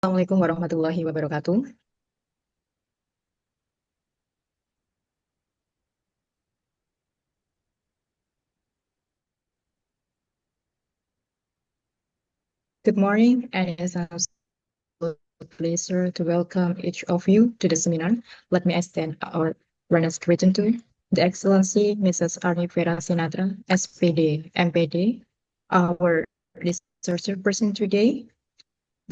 Assalamualaikum warahmatullahi wabarakatuh. Good morning, and it's an absolute pleasure to welcome each of you to the seminar. Let me extend our warmest greeting to the Excellency Mrs. Arnifera Sinatra, SPD, MPD, our researcher person today,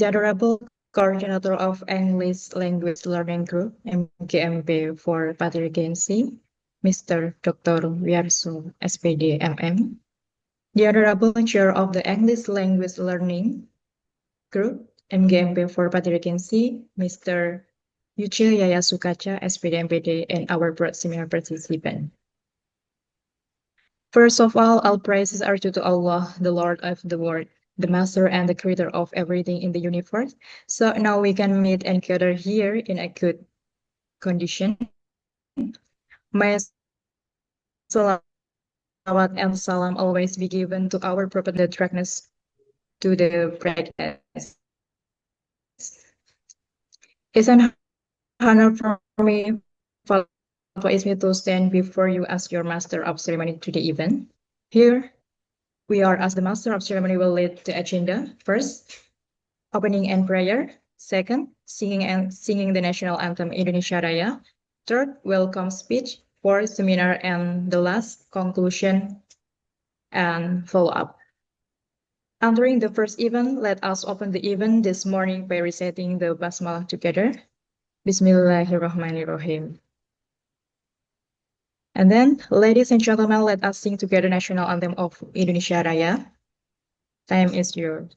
the Honorable Coordinator of English Language Learning Group, MGMP for Patrigency, Mr. Dr. Wiarso, SPD, MM, the Honorable Chair of the English Language Learning Group, MGMP for Patrigency, Mr. Yuchil Yaya Sukacha, SPD MPD, and our broad seminar participant. First of all praises are due to Allah, the Lord of the world, the Master and the Creator of everything in the universe. So now we can meet and gather here in a good condition. May salawat and salam always be given to our Prophet, the darkness to the brightness. It's an honor for me, Father Ismi, to stand before you as your master of ceremony to the event. Here, we are as the master of ceremony will lead the agenda. First, opening and prayer. Second, singing the national anthem Indonesia Raya. Third, welcome speech. Fourth, seminar, and the last, conclusion and follow-up. Entering the first event, let us open the event this morning by reciting the Basmalah together. Bismillahirrahmanirrahim. And then, ladies and gentlemen, let us sing together national anthem of Indonesia Raya. Time is yours.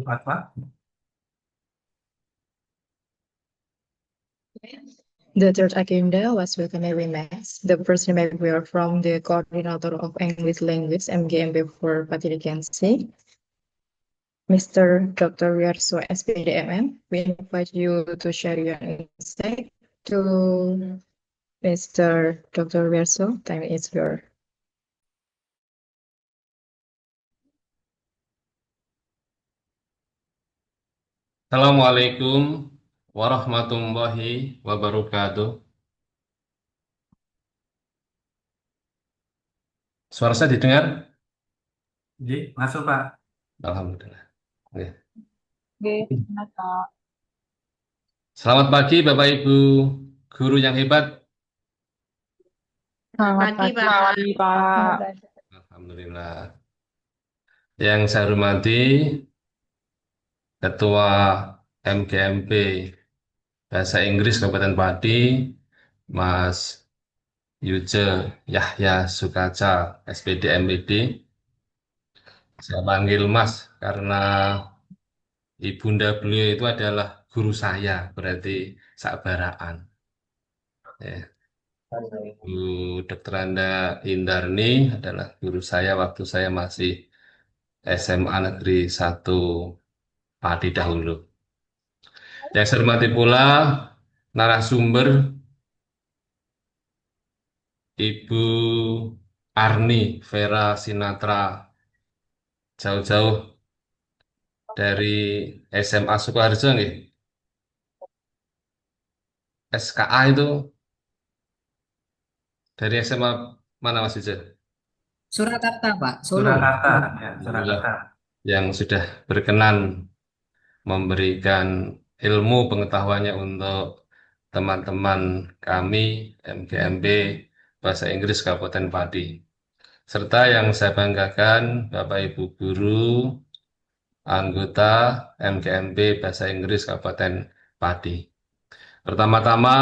Apa? The third agenda was welcome remarks. The first remark were from the coordinator of English language MGMB for Patirikansi, Mr. Dr. Wierso SPDMM. We invite you to share your insight to Mr. Dr. Wierso. Time is yours. Assalamualaikum warahmatullahi wabarakatuh. Suara saya didengar? Jadi, masuk Pak. Alhamdulillah. Oke. Oke, Kak. Selamat pagi Bapak Ibu guru yang hebat. Selamat Pagi, pagi, Pak. Alhamdulillah. Yang saya hormati Ketua MGMP Bahasa Inggris Kabupaten Pati, Mas Yuje Yahya Sukaca, SPD MPD. Saya panggil Mas karena ibunda beliau itu adalah guru saya, berarti sabaraan. Ya. Bu Dr. Anda Indarni adalah guru saya waktu saya masih SMA Negeri 1 Pati dahulu. Yang saya hormati pula narasumber Ibu Arni Vera Sinatra, jauh-jauh dari SMA Sukoharjo nih. SKA itu dari SMA mana Mas Ijal? Surakarta, Pak. Solo. Surakarta, ya, Alhamdulillah, Surakarta. yang sudah berkenan memberikan ilmu pengetahuannya untuk teman-teman kami MGMB Bahasa Inggris Kabupaten Pati. Serta yang saya banggakan Bapak Ibu guru anggota MGMB Bahasa Inggris Kabupaten Pati. Pertama-tama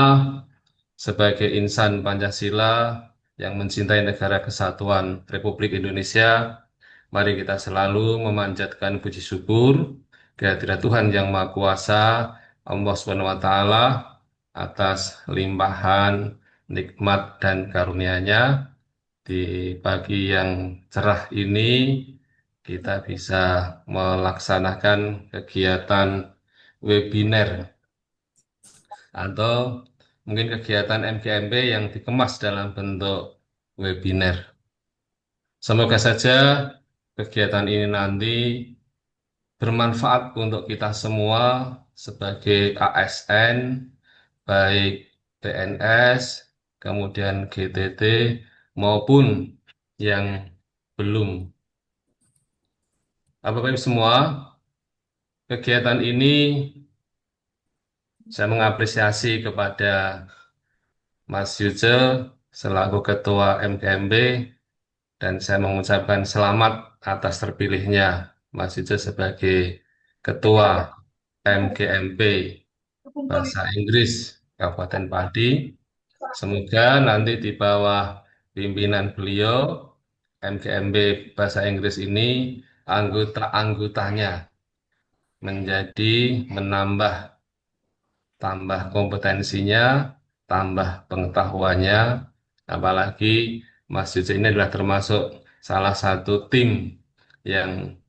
sebagai insan Pancasila yang mencintai negara kesatuan Republik Indonesia, mari kita selalu memanjatkan puji syukur kehadirat Tuhan Yang Maha Kuasa, Allah Subhanahu wa Ta'ala, atas limpahan nikmat dan karunia-Nya di pagi yang cerah ini, kita bisa melaksanakan kegiatan webinar atau mungkin kegiatan MGMP yang dikemas dalam bentuk webinar. Semoga saja kegiatan ini nanti bermanfaat untuk kita semua sebagai ASN, baik PNS, kemudian GTT, maupun yang belum. Bapak-Ibu semua, kegiatan ini saya mengapresiasi kepada Mas Yuce selaku Ketua MGMB dan saya mengucapkan selamat atas terpilihnya Mas Yuce sebagai Ketua MGMP Bahasa Inggris Kabupaten Pati. Semoga nanti di bawah pimpinan beliau MGMB Bahasa Inggris ini anggota-anggotanya menjadi menambah kompetensinya, tambah pengetahuannya, apalagi Mas Yuce ini adalah termasuk salah satu tim yang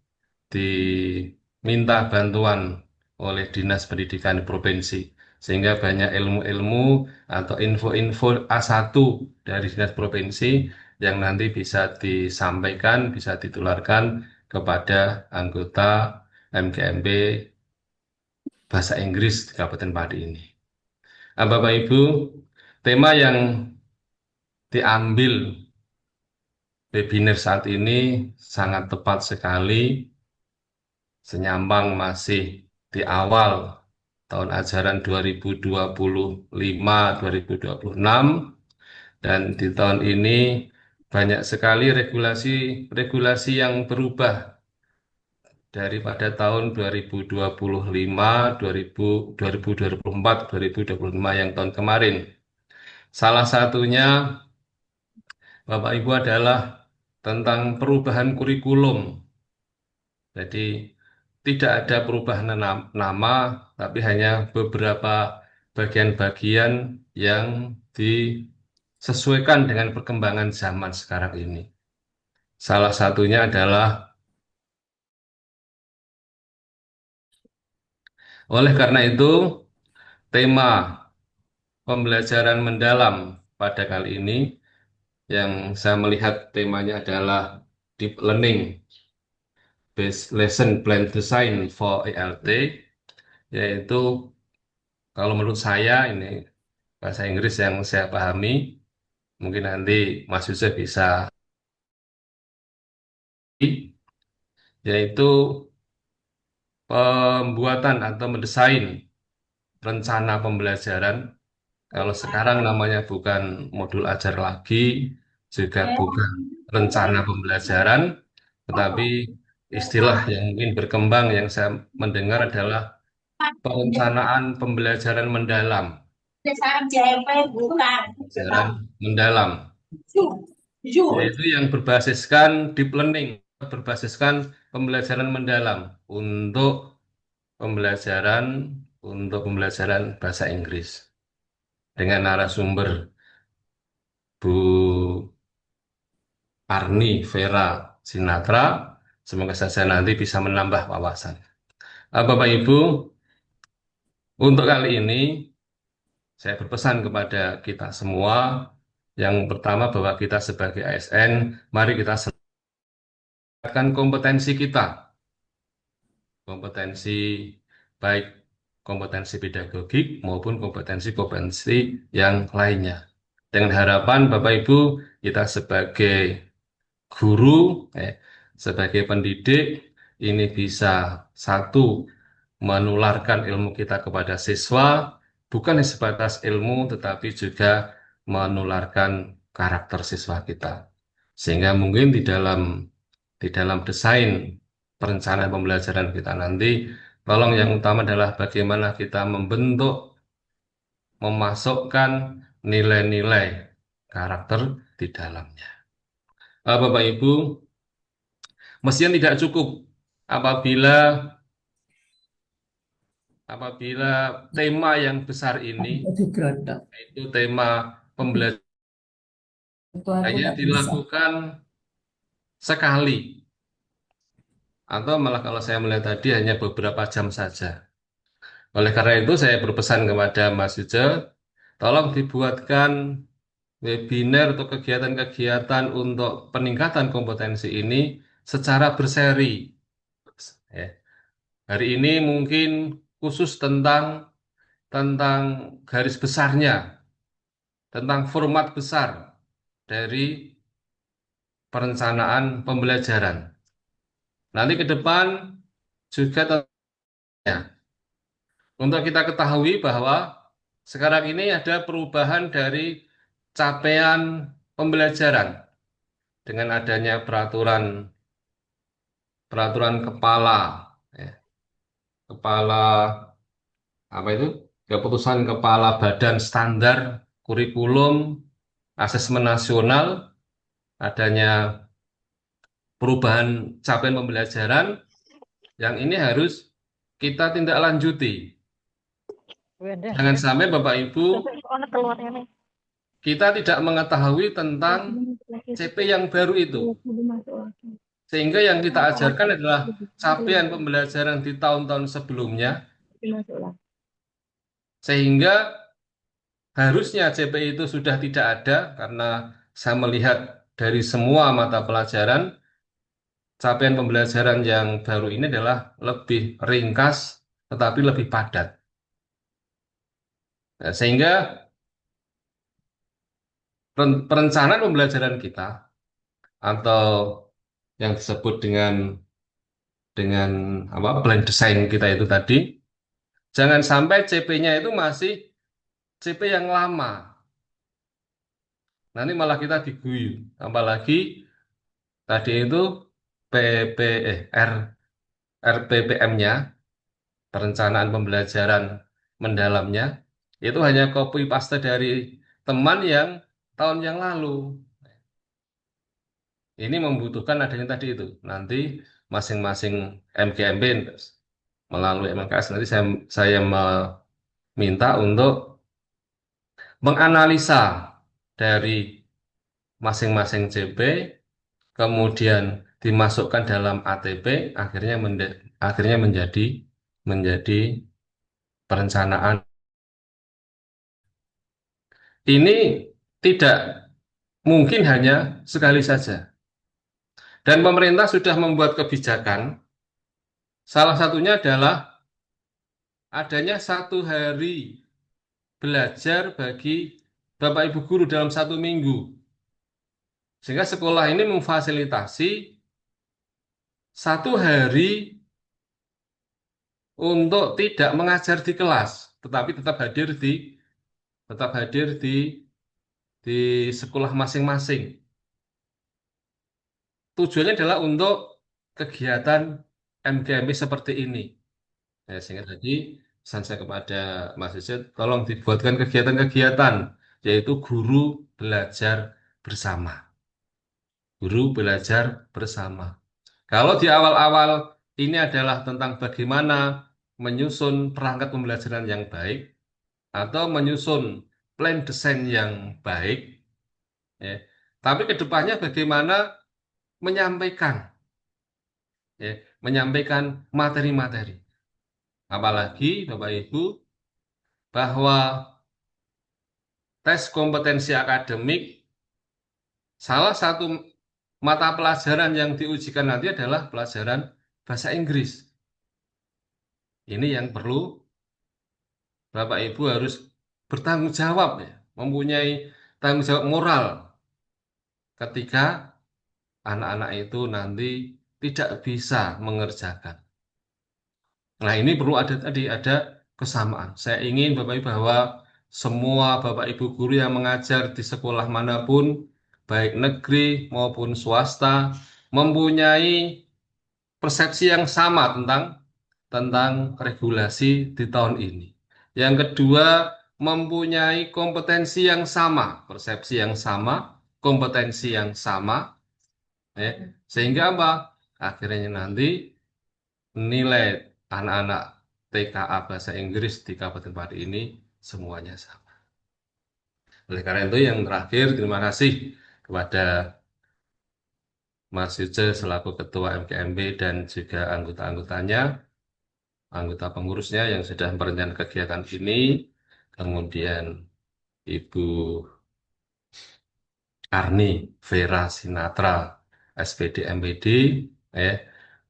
diminta bantuan oleh Dinas Pendidikan Provinsi, sehingga banyak ilmu-ilmu atau info-info A1 dari Dinas Provinsi yang nanti bisa disampaikan, bisa ditularkan kepada anggota MGMB Bahasa Inggris di Kabupaten Pati ini. Bapak Ibu, tema yang diambil webinar saat ini sangat tepat sekali, senyambang masih di awal tahun ajaran 2025-2026, dan di tahun ini banyak sekali regulasi yang berubah daripada tahun 2025, 2024, 2025 yang tahun kemarin. Salah satunya, Bapak Ibu, adalah tentang perubahan kurikulum. Jadi tidak ada perubahan nama, tapi hanya beberapa bagian-bagian yang disesuaikan dengan perkembangan zaman sekarang ini. Salah satunya adalah, oleh karena itu, tema pembelajaran mendalam pada kali ini yang saya melihat temanya adalah Deep Learning Based Lesson Plan Design for ELT, yaitu kalau menurut saya ini bahasa Inggris yang saya pahami, mungkin nanti Mas Yusuf bisa, yaitu pembuatan atau mendesain rencana pembelajaran. Kalau sekarang namanya bukan modul ajar lagi, juga bukan rencana pembelajaran, tetapi istilah yang mungkin berkembang yang saya mendengar adalah perencanaan pembelajaran mendalam. Pembelajaran mendalam, yaitu yang berbasiskan deep learning, berbasiskan pembelajaran mendalam untuk pembelajaran bahasa Inggris dengan narasumber Bu Arni Vera Sinatra. Semoga saja nanti bisa menambah wawasan. Bapak Ibu, untuk kali ini saya berpesan kepada kita semua, yang pertama bahwa kita sebagai ASN, mari kita selesaikan kompetensi kita. Kompetensi baik kompetensi pedagogik maupun kompetensi yang lainnya. Dengan harapan Bapak Ibu, kita sebagai guru, sebagai pendidik, ini bisa satu, menularkan ilmu kita kepada siswa, bukan sebatas ilmu, tetapi juga menularkan karakter siswa kita. Sehingga mungkin di dalam desain perencanaan pembelajaran kita nanti, tolong yang utama adalah bagaimana kita memasukkan nilai-nilai karakter di dalamnya. Bapak Ibu, mestinya tidak cukup apabila tema yang besar ini, yaitu tema pembelajaran, hanya dilakukan sekali. atau malah kalau saya melihat tadi hanya beberapa jam saja. Oleh karena itu saya berpesan kepada Mas Yuce, tolong dibuatkan webinar atau kegiatan-kegiatan untuk peningkatan kompetensi ini secara berseri. Ya. Hari ini mungkin khusus tentang garis besarnya, tentang format besar dari perencanaan pembelajaran. Nanti ke depan juga tentunya untuk kita ketahui bahwa sekarang ini ada perubahan dari capaian pembelajaran dengan adanya peraturan peraturan kepala, ya, kepala apa itu? Keputusan kepala Badan Standar Kurikulum Asesmen Nasional, adanya perubahan capaian pembelajaran yang ini harus kita tindak lanjuti. Jangan sampai Bapak Ibu kita tidak mengetahui tentang CP yang baru itu. Sehingga yang kita ajarkan adalah capaian pembelajaran di tahun-tahun sebelumnya. Sehingga harusnya CP itu sudah tidak ada karena saya melihat dari semua mata pelajaran, capaian pembelajaran yang baru ini adalah lebih ringkas tetapi lebih padat. Nah, sehingga perencanaan pembelajaran kita atau yang disebut dengan apa plan design kita itu tadi, jangan sampai CP-nya itu masih CP yang lama. Nanti malah kita diguyu. Apalagi tadi itu PP R RPPM-nya, perencanaan pembelajaran mendalamnya, itu hanya copy paste dari teman yang tahun yang lalu. Ini membutuhkan adanya tadi itu. Nanti masing-masing MGMB melalui MKS nanti saya meminta untuk menganalisa dari masing-masing CP, kemudian dimasukkan dalam ATP, akhirnya menjadi perencanaan. Ini tidak mungkin hanya sekali saja. Dan pemerintah sudah membuat kebijakan, salah satunya adalah adanya 1 hari belajar bagi Bapak Ibu guru dalam 1 minggu. Sehingga sekolah ini memfasilitasi 1 hari untuk tidak mengajar di kelas, tetapi tetap hadir di sekolah masing-masing. Tujuannya adalah untuk kegiatan MGMI seperti ini. Ya, sehingga tadi pesan saya kepada Mas Yusuf, tolong dibuatkan kegiatan-kegiatan, yaitu guru belajar bersama. Guru belajar bersama. Kalau di awal-awal ini adalah tentang bagaimana menyusun perangkat pembelajaran yang baik, atau menyusun plan desain yang baik, ya. Tapi kedepannya bagaimana menyampaikan, ya, menyampaikan materi-materi. Apalagi Bapak Ibu bahwa tes kompetensi akademik salah satu mata pelajaran yang diujikan nanti adalah pelajaran bahasa Inggris. Ini yang perlu Bapak Ibu harus bertanggung jawab, ya, mempunyai tanggung jawab moral ketika anak-anak itu nanti tidak bisa mengerjakan. Nah, ini perlu ada kesamaan. Saya ingin Bapak Ibu bahwa semua Bapak Ibu guru yang mengajar di sekolah manapun, baik negeri maupun swasta, mempunyai persepsi yang sama tentang regulasi di tahun ini. Yang kedua, mempunyai kompetensi yang sama, persepsi yang sama, kompetensi yang sama, ya. Sehingga apa? Akhirnya nanti nilai anak-anak TKA bahasa Inggris di Kabupaten Pati ini semuanya sama. Oleh karena itu yang terakhir, terima kasih kepada Mas Yuce selaku Ketua MKMB dan juga anggota-anggotanya, anggota pengurusnya yang sudah merencanakan kegiatan ini, kemudian Ibu Arni Vera Sinatra, SPD MPD, ya.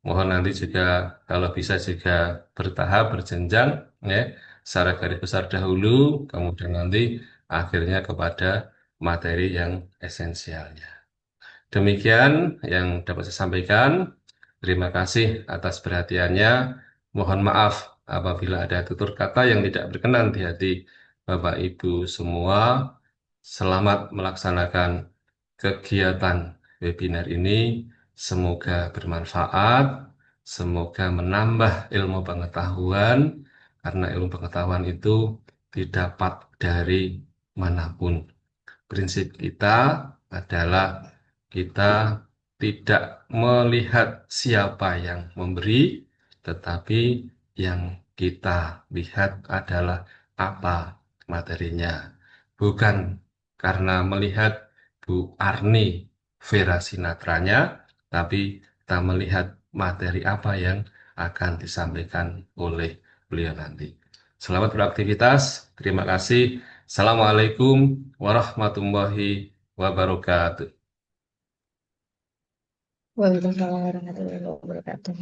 Mohon nanti juga kalau bisa juga bertahap, berjenjang, ya, secara garis besar dahulu, kemudian nanti akhirnya kepada materi yang esensialnya. Demikian yang dapat saya sampaikan. Terima kasih atas perhatiannya. Mohon maaf apabila ada tutur kata yang tidak berkenan di hati Bapak Ibu semua. Selamat melaksanakan kegiatan webinar ini. Semoga bermanfaat, semoga menambah ilmu pengetahuan, karena ilmu pengetahuan itu didapat dari manapun. Prinsip kita adalah kita tidak melihat siapa yang memberi, tetapi yang kita lihat adalah apa materinya. Bukan karena melihat Bu Arni Vera Sinatranya, tapi kita melihat materi apa yang akan disampaikan oleh beliau nanti. Selamat beraktivitas. Terima kasih. Assalamualaikum warahmatullahi wabarakatuh. Waalaikumsalam warahmatullahi wabarakatuh.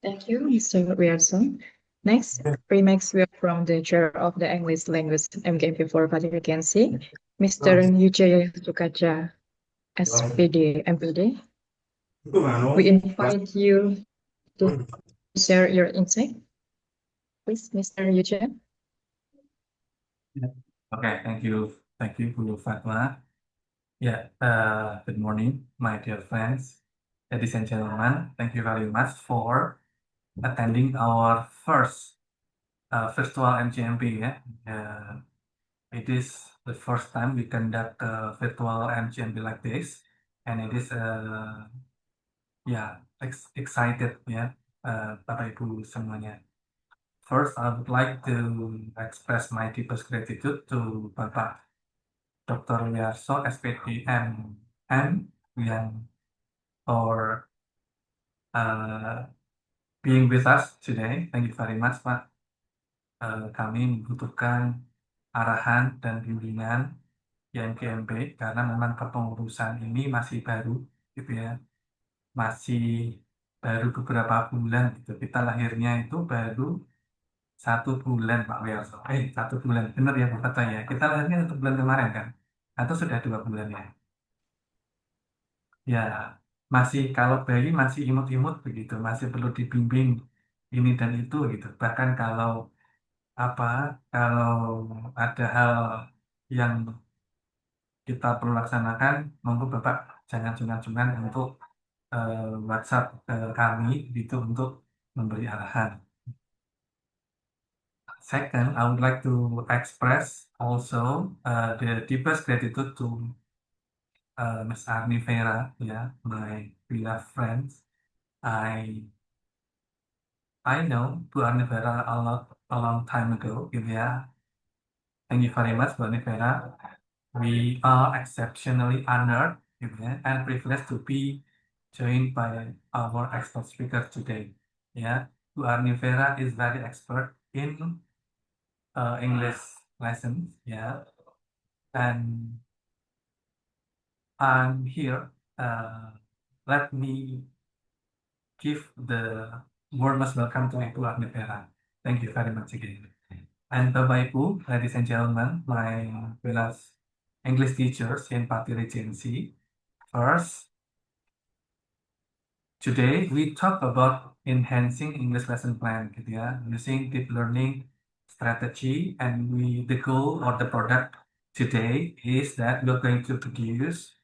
Thank you, Mr. Riyarson. Next, remarks were from the chair of the English language MKMP for Vacancy, Mr. Yujaya Sukaja, SPD MPD. We invite you to share your insight. Please, Mr. Yujaya. Okay, thank you. Thank you, Bu Fatma. Yeah, good morning, my dear friends, ladies and gentlemen. Thank you very much for attending our first virtual MGMP. It is the first time we conduct a virtual MGMP like this, and it is excited Bapak Ibu semuanya. First, I would like to express my deepest gratitude to Bapak Dr. Wiyarso, SPD MM, yang for being with us today. Thank you very much, Pak. Kami membutuhkan arahan dan bimbingan YMKMB karena memang kepengurusan ini masih baru, gitu ya, masih baru beberapa bulan. Gitu. Kita lahirnya itu baru 1 bulan, Pak Wiyarso. 1 bulan, benar ya Bu Kata ya. Kita lahirnya 1 bulan kemarin kan, atau sudah 2 bulan ya? Ya, masih kalau bayi masih imut-imut begitu, masih perlu dibimbing ini dan itu gitu. Bahkan kalau ada hal yang kita perlu laksanakan, monggo Bapak jangan sungkan-sungkan untuk WhatsApp ke kami gitu untuk memberi arahan. Second, I would like to express also the deepest gratitude to Ms. Arni Vera, my beloved friends. I know Bu Arni Vera a long time ago, gitu ya. Thank you very much, Bu Arni Vera. We are exceptionally honored, gitu ya, and privileged to be joined by our expert speaker today. Bu Arni Vera is very expert in English lessons, and I'm here. Let me give the warmest welcome to Ibu Arni Vera. Thank you very much again. And Bapak Ibu, ladies and gentlemen, my beloved English teachers in Pati Regency. First, today we talk about enhancing English lesson plan, gitu ya, using deep learning strategy, and the goal or the product today is that we're going to produce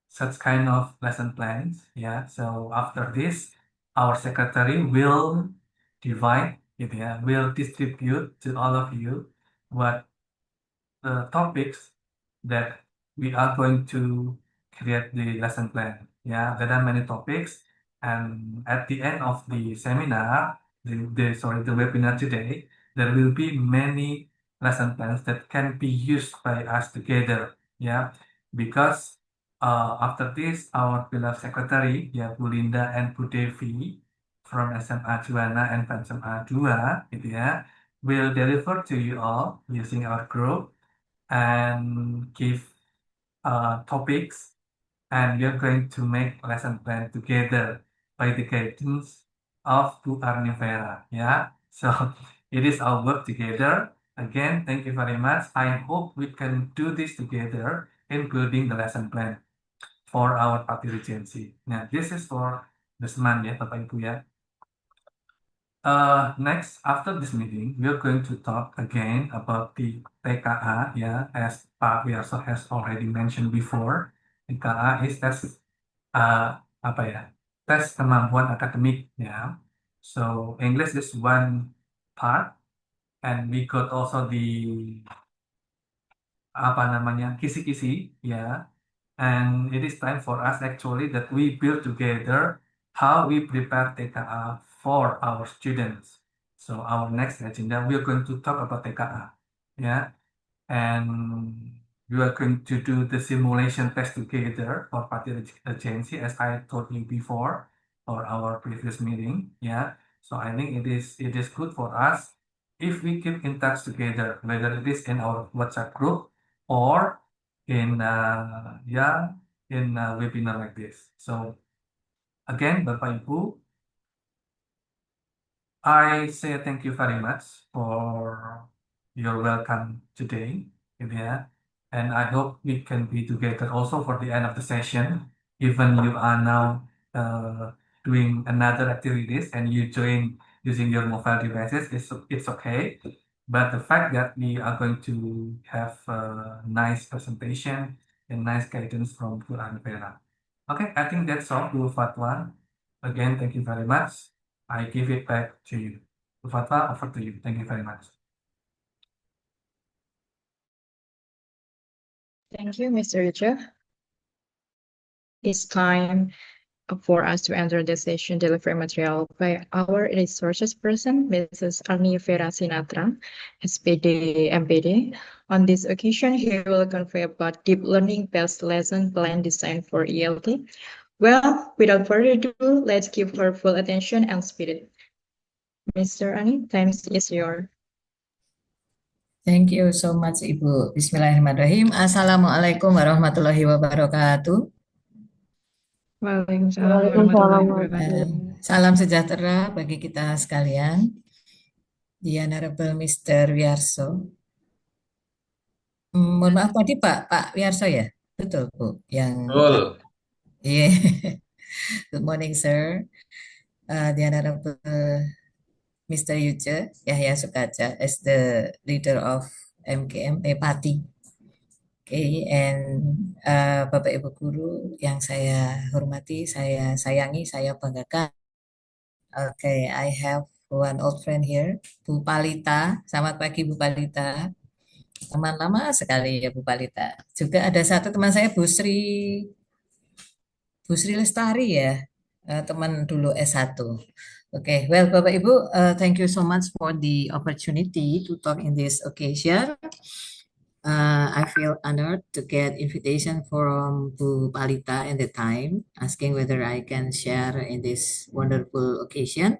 such kind of lesson plans. So after this, our secretary will divide, will distribute to all of you what the topics that we are going to create the lesson plan. There are many topics, and at the end of the seminar, the webinar today, there will be many lesson plans that can be used by us together. Because After this, our beloved secretary, ya Bu Linda and Bu Devi from SMA Juwana and SMA 2, gitu ya, will deliver to you all using our group and give topics, and we are going to make lesson plan together by the guidance of Bu Arnivera. Yeah, so it is our work together. Again, thank you very much. I hope we can do this together, including the lesson plan for our party regency. Nah, this is for the SMAN ya, Bapak Ibu ya. Next, after this meeting, we are going to talk again about the TKA, ya, as Pak Wiarso has already mentioned before. TKA is tes apa ya? Tes kemampuan akademik ya. So English is one part, and we got also the apa namanya kisi-kisi ya. And it is time for us actually that we build together how we prepare TKA for our students. So our next agenda, we are going to talk about TKA. Yeah, and we are going to do the simulation test together for party agency, as I told you before, for our previous meeting. Yeah, so I think it is good for us if we keep in touch together, whether it is in our WhatsApp group or in in a webinar like this. So again, Bapak Ibu, I say thank you very much for your welcome today, gitu ya. And I hope we can be together also for the end of the session. Even you are now doing another activities and you join using your mobile devices, it's okay. But the fact that we are going to have a nice presentation and nice guidance from Bu Anvera. Okay, I think that's all, Bu Fatwa. Again, thank you very much. I give it back to you. Fatwa, over to you. Thank you very much. Thank you, Mr. Richa. It's time for us to enter the session delivery material by our resources person, Mrs. Arni Vera Sinatra, SPD MPD. On this occasion, he will convey about deep learning-based lesson plan designed for ELT. Well, without further ado, let's give her full attention and spirit. Mr. Arni, time is yours. Thank you so much, Ibu. Bismillahirrahmanirrahim. Assalamualaikum warahmatullahi wabarakatuh. Waalaikumsalam warahmatullahi wabarakatuh. Salam sejahtera bagi kita sekalian. The Honorable Mr. Wiarso. Mohon maaf tadi Pak Wiarso ya? Betul, Bu. Betul. Yeah. Good morning, sir. The Honorable Mr. Yuce Yahya Sukaca as the leader of MKM Party. Okay, and Bapak Ibu Guru yang saya hormati, saya sayangi, saya banggakan. Okay, I have one old friend here, Bu Palita. Selamat pagi Bu Palita. Teman lama sekali ya Bu Palita. Juga ada satu teman saya Bu Sri Lestari ya, teman dulu S1. Okay, well Bapak Ibu, thank you so much for the opportunity to talk in this occasion. I feel honored to get invitation from Bu Palita at the time, asking whether I can share in this wonderful occasion.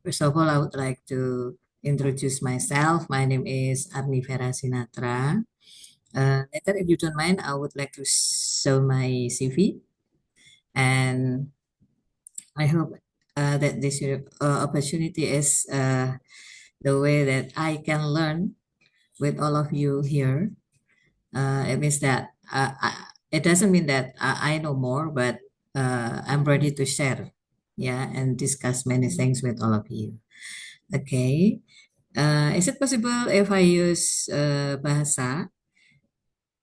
First of all, I would like to introduce myself. My name is Arni Vera Sinatra. Later, if you don't mind, I would like to show my CV. And I hope that this opportunity is the way that I can learn with all of you here. It means that it doesn't mean that I know more, but I'm ready to share, yeah, and discuss many things with all of you. Okay, is it possible if I use bahasa?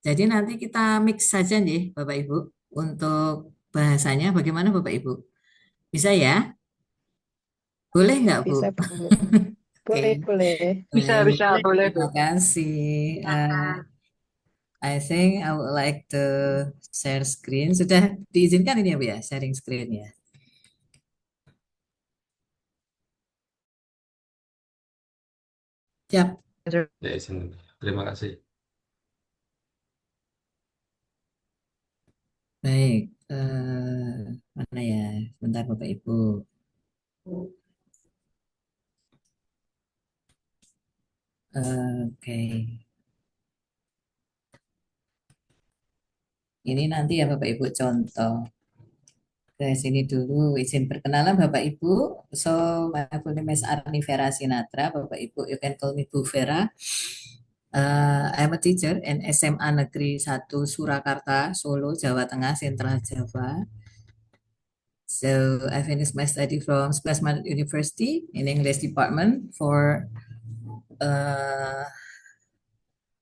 Jadi nanti kita mix saja nih, Bapak Ibu, untuk bahasanya. Bagaimana Bapak Ibu? Bisa ya? Boleh nggak Bu? Bisa, Bu. Boleh, Oke. boleh. Bisa, boleh, Terima Bu. kasih. I think I would like to share screen. Sudah diizinkan ini ya Bu ya, sharing screen ya. Siap. Ya, izin. Terima kasih. Baik, mana ya? Sebentar Bapak Ibu. Oke, ini nanti ya Bapak Ibu contoh. Ke sini dulu, izin perkenalan Bapak Ibu. So, my full name is Arni Vera Sinatra. Bapak Ibu, you can call me Bu Vera. I'm a teacher in SMA Negeri 1 Surakarta, Solo, Jawa Tengah, Central Java. So I finished my study from Sebelas Maret University in English department for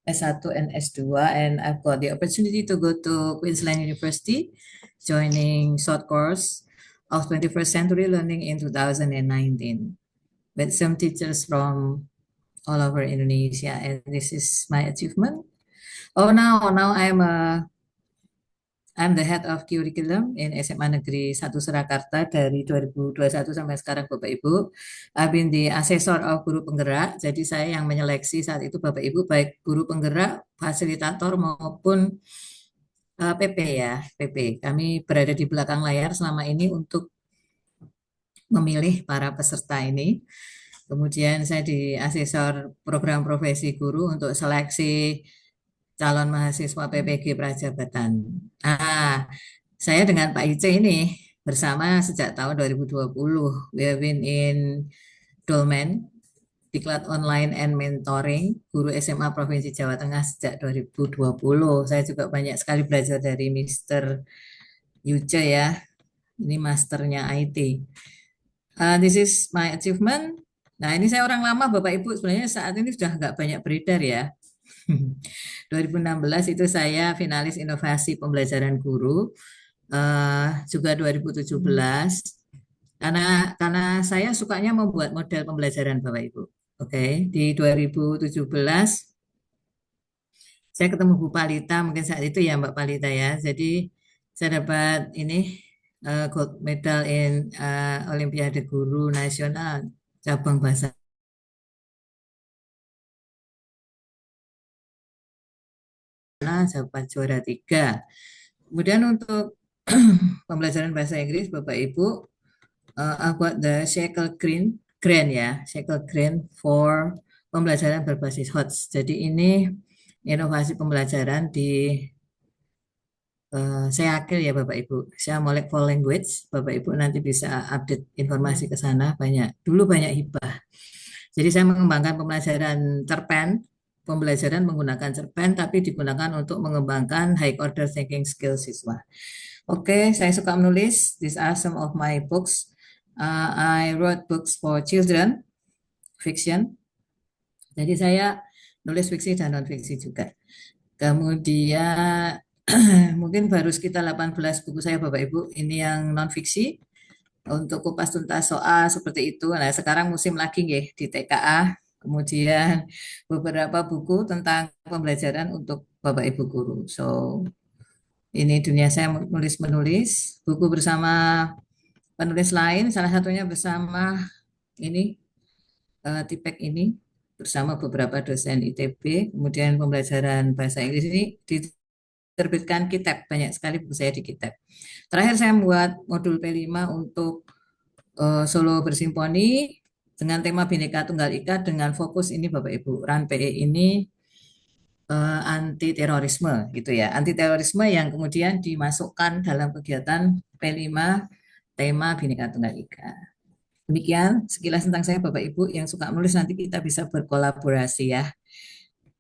S1 and S2, and I've got the opportunity to go to Queensland University, joining short course of 21st Century Learning in 2019 with some teachers from all over Indonesia, and this is my achievement. Now I'm the head of curriculum in SMA Negeri 1 Surakarta dari 2021 sampai sekarang Bapak Ibu. I've been the assessor of guru penggerak. Jadi saya yang menyeleksi saat itu Bapak Ibu baik guru penggerak, fasilitator maupun PP ya, PP. Kami berada di belakang layar selama ini untuk memilih para peserta ini. Kemudian saya di asesor program profesi guru untuk seleksi calon mahasiswa PPG Prajabatan. Saya dengan Pak Ice ini bersama sejak tahun 2020. We have been in Dolmen, Diklat Online and Mentoring, guru SMA Provinsi Jawa Tengah sejak 2020. Saya juga banyak sekali belajar dari Mr. Yuce ya. Ini masternya IT. This is my achievement. Nah, ini saya orang lama Bapak Ibu, sebenarnya saat ini sudah nggak banyak beredar ya. 2016 itu saya finalis inovasi pembelajaran guru, juga 2017 karena saya sukanya membuat model pembelajaran Bapak Ibu. Oke, di 2017 saya ketemu Bu Palita, mungkin saat itu ya Mbak Palita ya. Jadi saya dapat ini gold medal in Olimpiade Guru Nasional cabang bahasa dapat juara 3. Kemudian untuk pembelajaran bahasa Inggris Bapak Ibu, I've got the Shackle Grant ya, Shackle Grant for pembelajaran berbasis HOTS. Jadi ini inovasi pembelajaran di saya akil ya Bapak Ibu. Saya Molek for Language. Bapak Ibu nanti bisa update informasi ke sana banyak. Dulu banyak hibah. Jadi saya mengembangkan pembelajaran cerpen, pembelajaran menggunakan cerpen tapi digunakan untuk mengembangkan high order thinking skill siswa. Oke, saya suka menulis. These are some of my books. I wrote books for children, fiction. Jadi saya nulis fiksi dan non-fiksi juga. Kemudian mungkin baru sekitar 18 buku saya Bapak Ibu. Ini yang non-fiksi. Untuk kupas tuntas soal seperti itu. Nah, sekarang musim lagi nggih di TKA. Kemudian beberapa buku tentang pembelajaran untuk Bapak Ibu guru. So, ini dunia saya menulis buku bersama penulis lain, salah satunya bersama ini Tipek ini bersama beberapa dosen ITB. Kemudian pembelajaran bahasa Inggris ini diterbitkan Kitab, banyak sekali buku saya di Kitab. Terakhir saya membuat modul P5 untuk Solo Bersimponi dengan tema Bhinneka Tunggal Ika dengan fokus ini Bapak Ibu, RAN PE ini anti terorisme gitu ya, anti terorisme yang kemudian dimasukkan dalam kegiatan P5 tema Bhinneka Tunggal Ika. Demikian sekilas tentang saya Bapak Ibu yang suka menulis, nanti kita bisa berkolaborasi ya.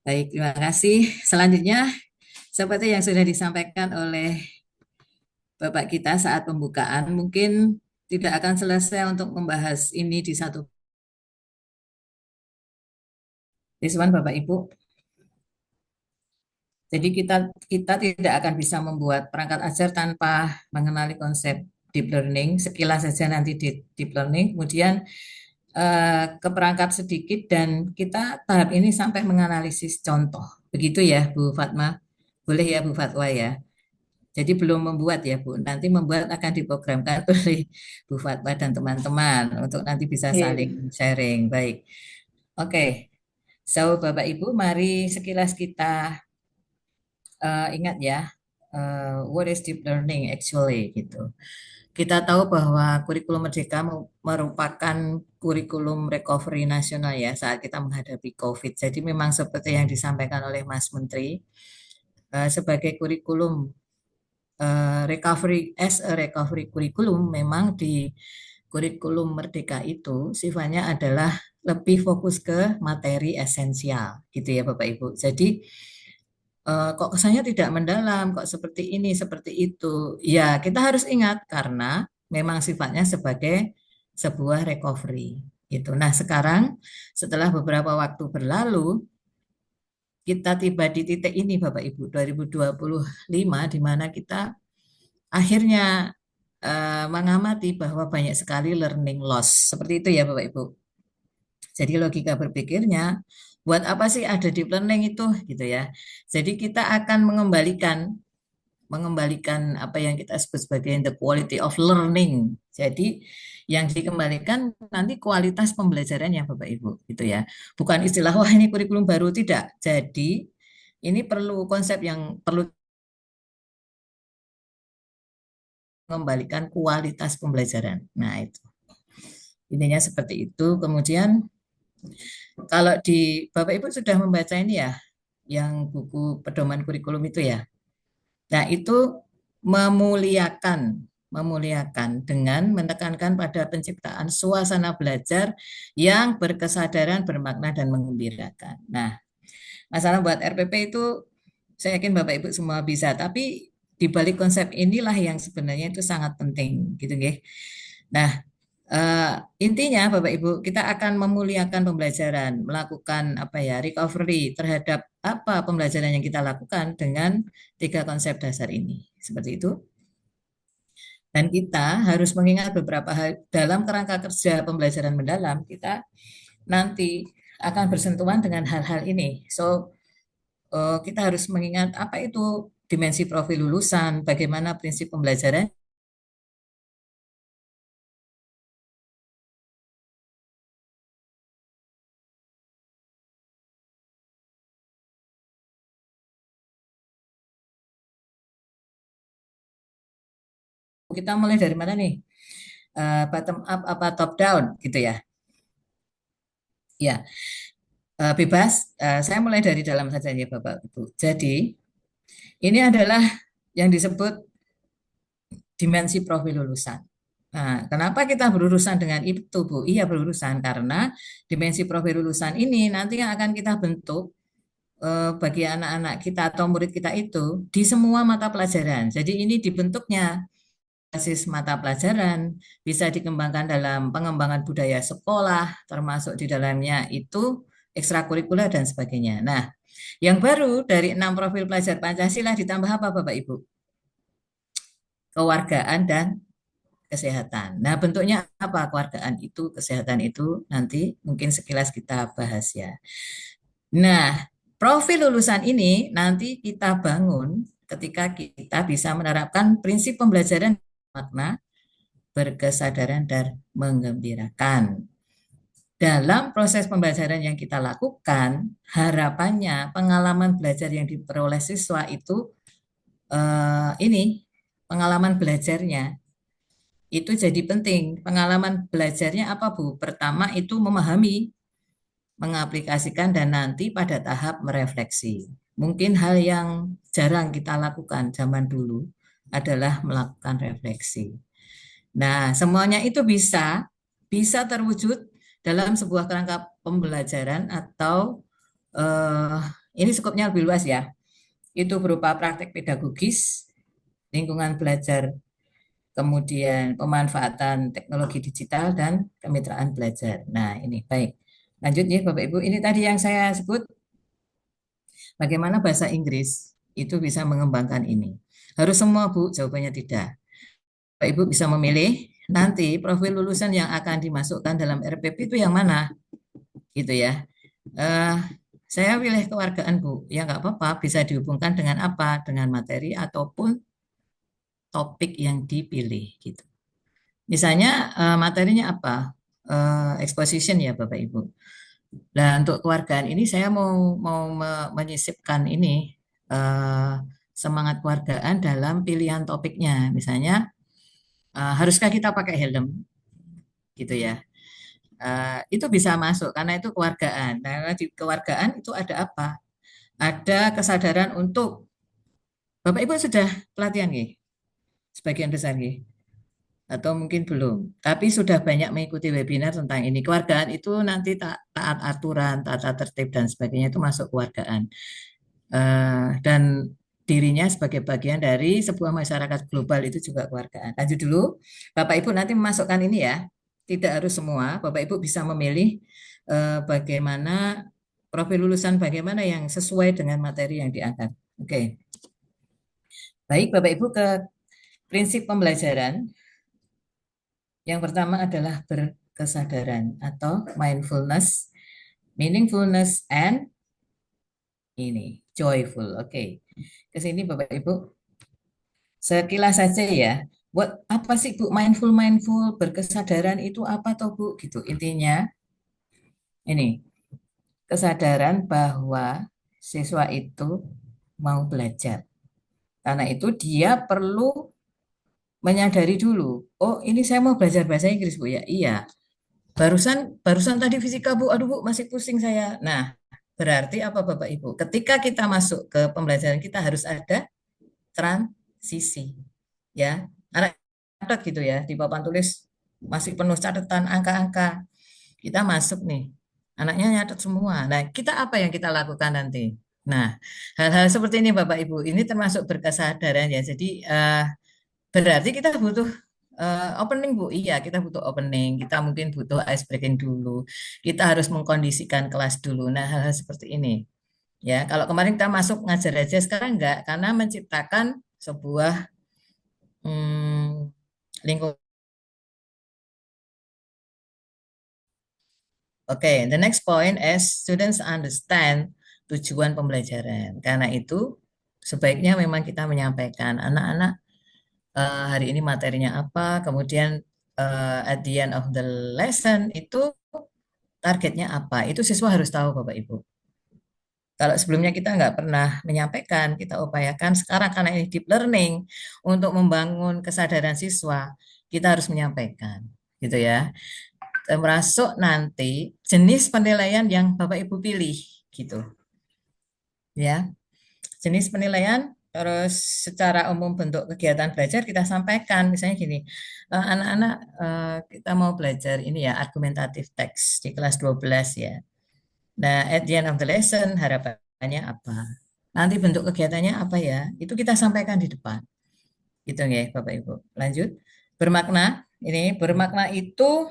Baik, terima kasih. Selanjutnya seperti yang sudah disampaikan oleh Bapak kita saat pembukaan, mungkin tidak akan selesai untuk membahas ini di satu. Bapak Ibu. Jadi kita tidak akan bisa membuat perangkat ajar tanpa mengenali konsep deep learning. Sekilas saja nanti di deep learning, kemudian ke perangkat sedikit dan kita tahap ini sampai menganalisis contoh. Begitu ya Bu Fatma? Boleh ya Bu Fatwa ya? Jadi belum membuat ya Bu, nanti membuat akan diprogramkan oleh Bu Fatwa dan teman-teman untuk nanti bisa saling sharing. Baik, oke. So Bapak Ibu, mari sekilas kita ingat ya, what is deep learning actually gitu. Kita tahu bahwa kurikulum Merdeka merupakan kurikulum recovery nasional ya saat kita menghadapi COVID. Jadi memang seperti yang disampaikan oleh Mas Menteri, sebagai kurikulum recovery as a recovery kurikulum, memang di kurikulum Merdeka itu sifatnya adalah lebih fokus ke materi esensial gitu ya Bapak Ibu. Jadi kok kesannya tidak mendalam, kok seperti ini, seperti itu. Ya, kita harus ingat karena memang sifatnya sebagai sebuah recovery. Gitu. Nah, sekarang setelah beberapa waktu berlalu, kita tiba di titik ini Bapak Ibu, 2025, di mana kita akhirnya mengamati bahwa banyak sekali learning loss. Seperti itu ya Bapak Ibu. Jadi logika berpikirnya, buat apa sih ada deep learning itu gitu ya. Jadi kita akan mengembalikan apa yang kita sebut sebagai the quality of learning. Jadi yang dikembalikan nanti kualitas pembelajarannya Bapak Ibu gitu ya. Bukan istilah wah ini kurikulum baru, tidak. Jadi ini perlu konsep yang perlu mengembalikan kualitas pembelajaran. Nah, itu. Intinya seperti itu. Kemudian kalau di Bapak Ibu sudah membaca ini ya, yang buku pedoman kurikulum itu ya. Nah, itu memuliakan dengan menekankan pada penciptaan suasana belajar yang berkesadaran, bermakna, dan menggembirakan. Nah, masalah buat RPP itu saya yakin Bapak Ibu semua bisa, tapi di balik konsep inilah yang sebenarnya itu sangat penting, gitu ya. Nah, intinya Bapak Ibu, kita akan memuliakan pembelajaran, melakukan apa ya, recovery terhadap apa pembelajaran yang kita lakukan dengan 3 konsep dasar ini. Seperti itu. Dan kita harus mengingat beberapa hal dalam kerangka kerja pembelajaran mendalam, kita nanti akan bersentuhan dengan hal-hal ini. So, kita harus mengingat apa itu dimensi profil lulusan, bagaimana prinsip pembelajaran. Kita mulai dari mana nih? Bottom up apa top down gitu ya? Ya, bebas. Saya mulai dari dalam saja ya Bapak Ibu. Jadi ini adalah yang disebut dimensi profil lulusan. Nah, kenapa kita berurusan dengan itu, Bu? Iya, berurusan karena dimensi profil lulusan ini nanti yang akan kita bentuk bagi anak-anak kita atau murid kita itu di semua mata pelajaran. Jadi ini dibentuknya basis mata pelajaran, bisa dikembangkan dalam pengembangan budaya sekolah, termasuk di dalamnya itu ekstrakurikuler dan sebagainya. Nah, yang baru dari 6 profil pelajar Pancasila ditambah apa Bapak Ibu? Kewargaan dan kesehatan. Nah, bentuknya apa kewargaan itu, kesehatan itu nanti mungkin sekilas kita bahas ya. Nah, profil lulusan ini nanti kita bangun ketika kita bisa menerapkan prinsip pembelajaran makna, berkesadaran, dan menggembirakan. Dalam proses pembelajaran yang kita lakukan, harapannya pengalaman belajar yang diperoleh siswa itu ini pengalaman belajarnya itu jadi penting. Pengalaman belajarnya apa Bu? Pertama itu memahami, mengaplikasikan, dan nanti pada tahap merefleksi. Mungkin hal yang jarang kita lakukan zaman dulu adalah melakukan refleksi. Nah, semuanya itu bisa terwujud dalam sebuah kerangka pembelajaran atau ini skupnya lebih luas ya. Itu berupa praktek pedagogis, lingkungan belajar, kemudian pemanfaatan teknologi digital dan kemitraan belajar. Nah, ini baik. Lanjut ya Bapak Ibu, ini tadi yang saya sebut bagaimana bahasa Inggris itu bisa mengembangkan ini. Harus semua Bu? Jawabannya tidak. Bapak Ibu bisa memilih nanti profil lulusan yang akan dimasukkan dalam RPP itu yang mana, gitu ya. Saya pilih kewargaan Bu, ya nggak apa-apa, bisa dihubungkan dengan apa, dengan materi ataupun topik yang dipilih, gitu. Misalnya materinya apa, exposition ya Bapak Ibu. Nah untuk kewargaan ini saya mau menyisipkan ini semangat kewargaan dalam pilihan topiknya. Misalnya, haruskah kita pakai helm? Gitu ya. Itu bisa masuk karena itu kewargaan. Karena di kewargaan itu ada apa? Ada kesadaran untuk Bapak Ibu sudah pelatihan nggih? Sebagian besar nggih? Atau mungkin belum. Tapi sudah banyak mengikuti webinar tentang ini. Kewargaan itu nanti taat aturan, tata tertib dan sebagainya itu masuk kewargaan. Dan dirinya sebagai bagian dari sebuah masyarakat global itu juga kewargaan. Lanjut dulu, Bapak Ibu nanti memasukkan ini ya. Tidak harus semua, Bapak Ibu bisa memilih bagaimana profil lulusan bagaimana yang sesuai dengan materi yang diangkat. Oke. Baik, Bapak Ibu ke prinsip pembelajaran. Yang pertama adalah berkesadaran atau mindfulness, meaningfulness, and ini joyful. Oke. Ke sini Bapak Ibu. Sekilas saja ya. Buat apa sih Bu mindful berkesadaran itu apa toh Bu gitu. Intinya ini kesadaran bahwa siswa itu mau belajar. Karena itu dia perlu menyadari dulu, oh ini saya mau belajar bahasa Inggris Bu ya. Iya. Barusan tadi fisika Bu, aduh Bu masih pusing saya. Nah, berarti apa Bapak Ibu? Ketika kita masuk ke pembelajaran kita harus ada transisi. Ya, anak catat gitu ya, di papan tulis masih penuh catatan angka-angka. Kita masuk nih, anaknya nyatet semua. Nah, kita apa yang kita lakukan nanti? Nah, hal-hal seperti ini Bapak Ibu, ini termasuk berkesadaran ya. Jadi berarti kita butuh opening Bu. Iya, kita butuh opening. Kita mungkin butuh ice breaking dulu. Kita harus mengkondisikan kelas dulu. Nah, hal-hal seperti ini. Ya, kalau kemarin kita masuk ngajar aja, sekarang enggak, karena menciptakan sebuah lingkungan. Oke, the next point is students understand tujuan pembelajaran. Karena itu sebaiknya memang kita menyampaikan anak-anak hari ini materinya apa, kemudian at the end of the lesson itu targetnya apa. Itu siswa harus tahu Bapak Ibu. Kalau sebelumnya kita nggak pernah menyampaikan, kita upayakan sekarang karena ini deep learning untuk membangun kesadaran siswa, kita harus menyampaikan, gitu ya. Termasuk nanti jenis penilaian yang Bapak Ibu pilih, gitu. Ya, jenis penilaian terus secara umum bentuk kegiatan belajar kita sampaikan, misalnya gini, anak-anak kita mau belajar ini ya argumentatif teks di kelas 12 ya. Nah, at the end of the lesson harapannya apa? Nanti bentuk kegiatannya apa ya? Itu kita sampaikan di depan. Gitu ya, Bapak Ibu. Lanjut. Bermakna, ini bermakna itu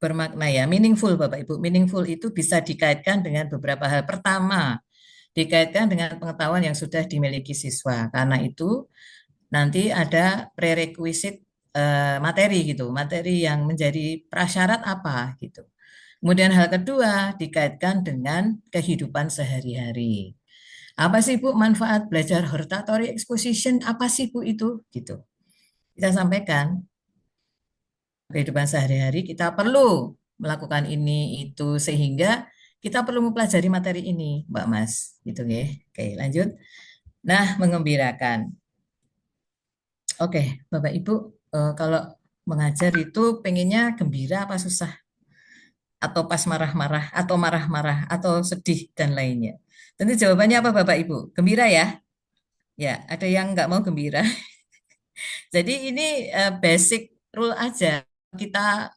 bermakna ya, meaningful Bapak Ibu. Meaningful itu bisa dikaitkan dengan beberapa hal. Pertama, dikaitkan dengan pengetahuan yang sudah dimiliki siswa. Karena itu nanti ada prerequisite materi gitu, materi yang menjadi prasyarat apa gitu. Kemudian hal kedua dikaitkan dengan kehidupan sehari-hari. Apa sih Bu manfaat belajar hortatory exposition? Apa sih Bu itu? Gitu. Kita sampaikan kehidupan sehari-hari kita perlu melakukan ini itu sehingga kita perlu mempelajari materi ini, Mbak Mas. Gitu ya. Oke, lanjut. Nah, mengembirakan. Oke, Bapak Ibu, kalau mengajar itu pengennya gembira apa susah? Atau pas marah-marah, atau marah-marah, atau sedih, dan lainnya. Tentu jawabannya apa Bapak Ibu? Gembira ya? Ya, ada yang nggak mau gembira. Jadi ini basic rule aja. Kita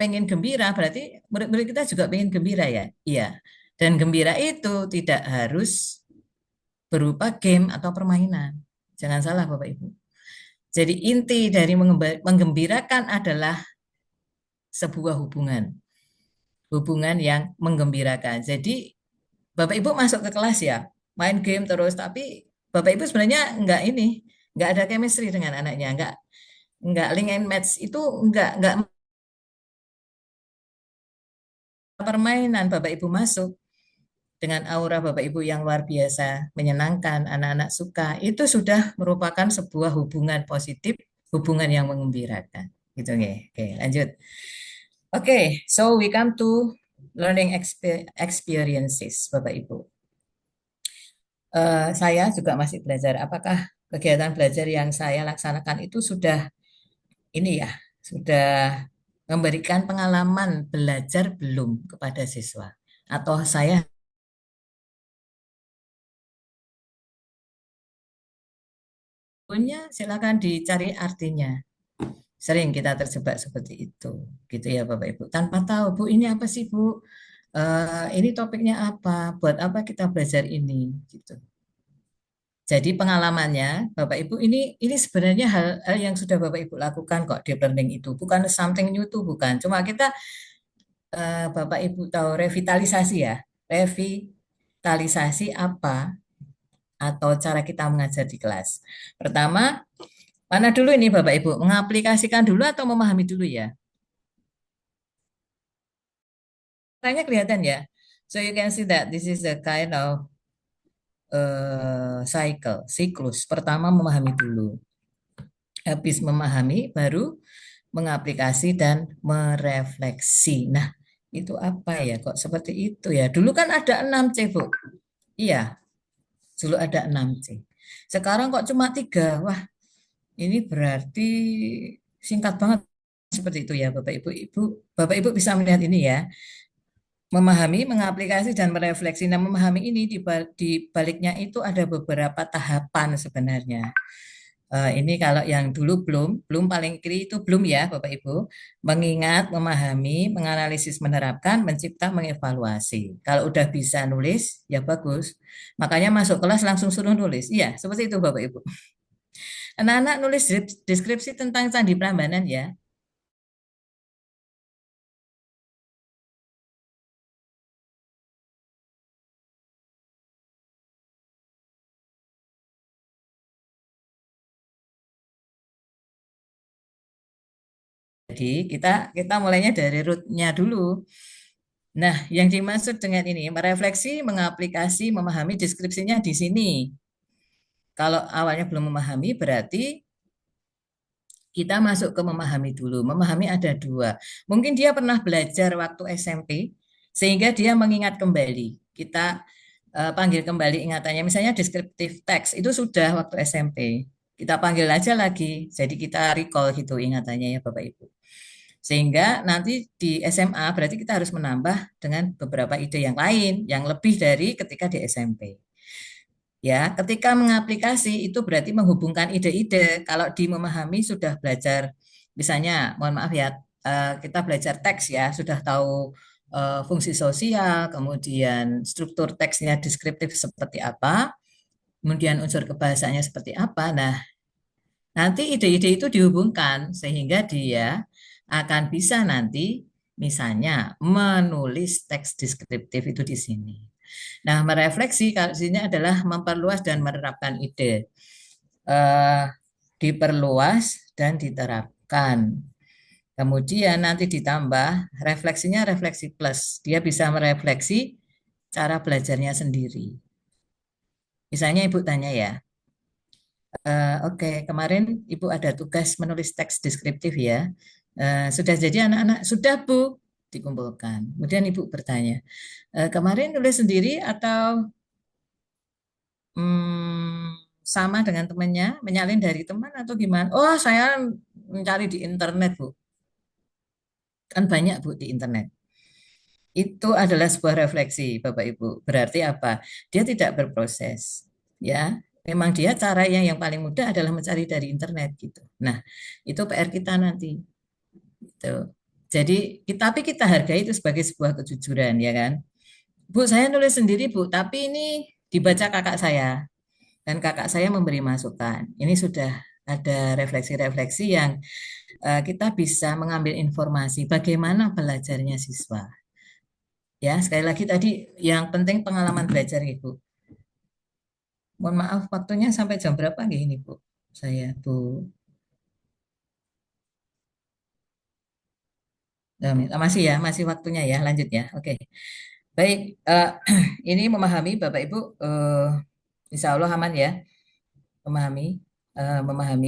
pengen gembira, berarti murid-murid kita juga pengen gembira ya? Iya. Dan gembira itu tidak harus berupa game atau permainan. Jangan salah Bapak Ibu. Jadi inti dari menggembirakan adalah sebuah hubungan. Hubungan yang menggembirakan. Jadi Bapak Ibu masuk ke kelas ya, main game terus, tapi Bapak Ibu sebenarnya nggak ada chemistry dengan anaknya, nggak link and match itu nggak permainan Bapak Ibu masuk dengan aura Bapak Ibu yang luar biasa, menyenangkan, anak-anak suka, itu sudah merupakan sebuah hubungan positif, hubungan yang mengembirakan. Gitu nggih. Oke, lanjut. Oke, so we come to learning experiences, Bapak Ibu. saya juga masih belajar. Apakah kegiatan belajar yang saya laksanakan itu sudah ini ya, sudah memberikan pengalaman belajar belum kepada siswa? Atau saya punya, silakan dicari artinya. Sering kita terjebak seperti itu, gitu ya Bapak Ibu. Tanpa tahu, Bu, ini apa sih, Bu? Ini topiknya apa? Buat apa kita belajar ini? Gitu. Jadi pengalamannya, Bapak Ibu, ini sebenarnya hal yang sudah Bapak Ibu lakukan kok deep learning itu. Bukan something new tuh, bukan. Cuma kita, Bapak Ibu tahu revitalisasi ya. Revitalisasi apa atau cara kita mengajar di kelas. Pertama, mana dulu ini Bapak Ibu? Mengaplikasikan dulu atau memahami dulu ya? Caranya kelihatan ya. So you can see that this is the kind of siklus. Pertama memahami dulu. Habis memahami, baru mengaplikasi dan merefleksi. Nah, itu apa ya? Kok seperti itu ya? Dulu kan ada 6C, Bu. Iya, dulu ada 6C. Sekarang kok cuma 3. Wah, ini berarti singkat banget seperti itu ya, Bapak Ibu. Bapak Ibu bisa melihat ini ya. Memahami, mengaplikasi, dan merefleksi. Nah, memahami ini di baliknya itu ada beberapa tahapan sebenarnya. Ini kalau yang dulu belum paling kiri itu belum ya Bapak Ibu. Mengingat, memahami, menganalisis, menerapkan, mencipta, mengevaluasi. Kalau udah bisa nulis, ya bagus. Makanya masuk kelas langsung suruh nulis. Iya, seperti itu Bapak Ibu. Anak-anak nulis deskripsi tentang Candi Prambanan ya. Jadi kita mulainya dari rootnya dulu. Nah, yang dimaksud dengan ini merefleksi, mengaplikasi, memahami, deskripsinya di sini. Kalau awalnya belum memahami berarti kita masuk ke memahami dulu. Memahami ada 2. Mungkin dia pernah belajar waktu SMP sehingga dia mengingat kembali. Kita panggil kembali ingatannya. Misalnya deskriptif teks itu sudah waktu SMP. Kita panggil aja lagi. Jadi kita recall gitu ingatannya ya Bapak Ibu. Sehingga nanti di SMA berarti kita harus menambah dengan beberapa ide yang lain, yang lebih dari ketika di SMP. Ya, ketika mengaplikasi itu berarti menghubungkan ide-ide. Kalau di memahami sudah belajar, misalnya, mohon maaf ya, kita belajar teks ya, sudah tahu fungsi sosial, kemudian struktur teksnya deskriptif seperti apa, kemudian unsur kebahasaannya seperti apa. Nah, nanti ide-ide itu dihubungkan sehingga dia akan bisa nanti misalnya menulis teks deskriptif itu di sini. Nah, merefleksi kalau di sini adalah memperluas dan menerapkan ide. Diperluas dan diterapkan. Kemudian nanti ditambah refleksinya refleksi plus. Dia bisa merefleksi cara belajarnya sendiri. Misalnya Ibu tanya ya, oke, kemarin Ibu ada tugas menulis teks deskriptif ya. Sudah jadi anak-anak? Sudah Bu, dikumpulkan. Kemudian Ibu bertanya, kemarin nulis sendiri atau sama dengan temannya, menyalin dari teman atau gimana? Oh, saya mencari di internet, Bu. Kan banyak, Bu, di internet. Itu adalah sebuah refleksi, Bapak Ibu. Berarti apa? Dia tidak berproses. Ya, memang dia cara yang paling mudah adalah mencari dari internet gitu. Nah, itu PR kita nanti. Gitu. Jadi, tapi kita hargai itu sebagai sebuah kejujuran, ya kan? Bu, saya nulis sendiri, Bu, tapi ini dibaca kakak saya. Dan kakak saya memberi masukan. Ini sudah ada refleksi-refleksi yang kita bisa mengambil informasi bagaimana belajarnya siswa. Ya, sekali lagi tadi yang penting pengalaman belajar Ibu. Mohon maaf waktunya sampai jam berapa nggih ini Bu? Saya Bu. Masih ya, masih waktunya ya, lanjut ya. Oke. Baik, ini memahami Bapak Ibu, insya Allah aman ya. Memahami,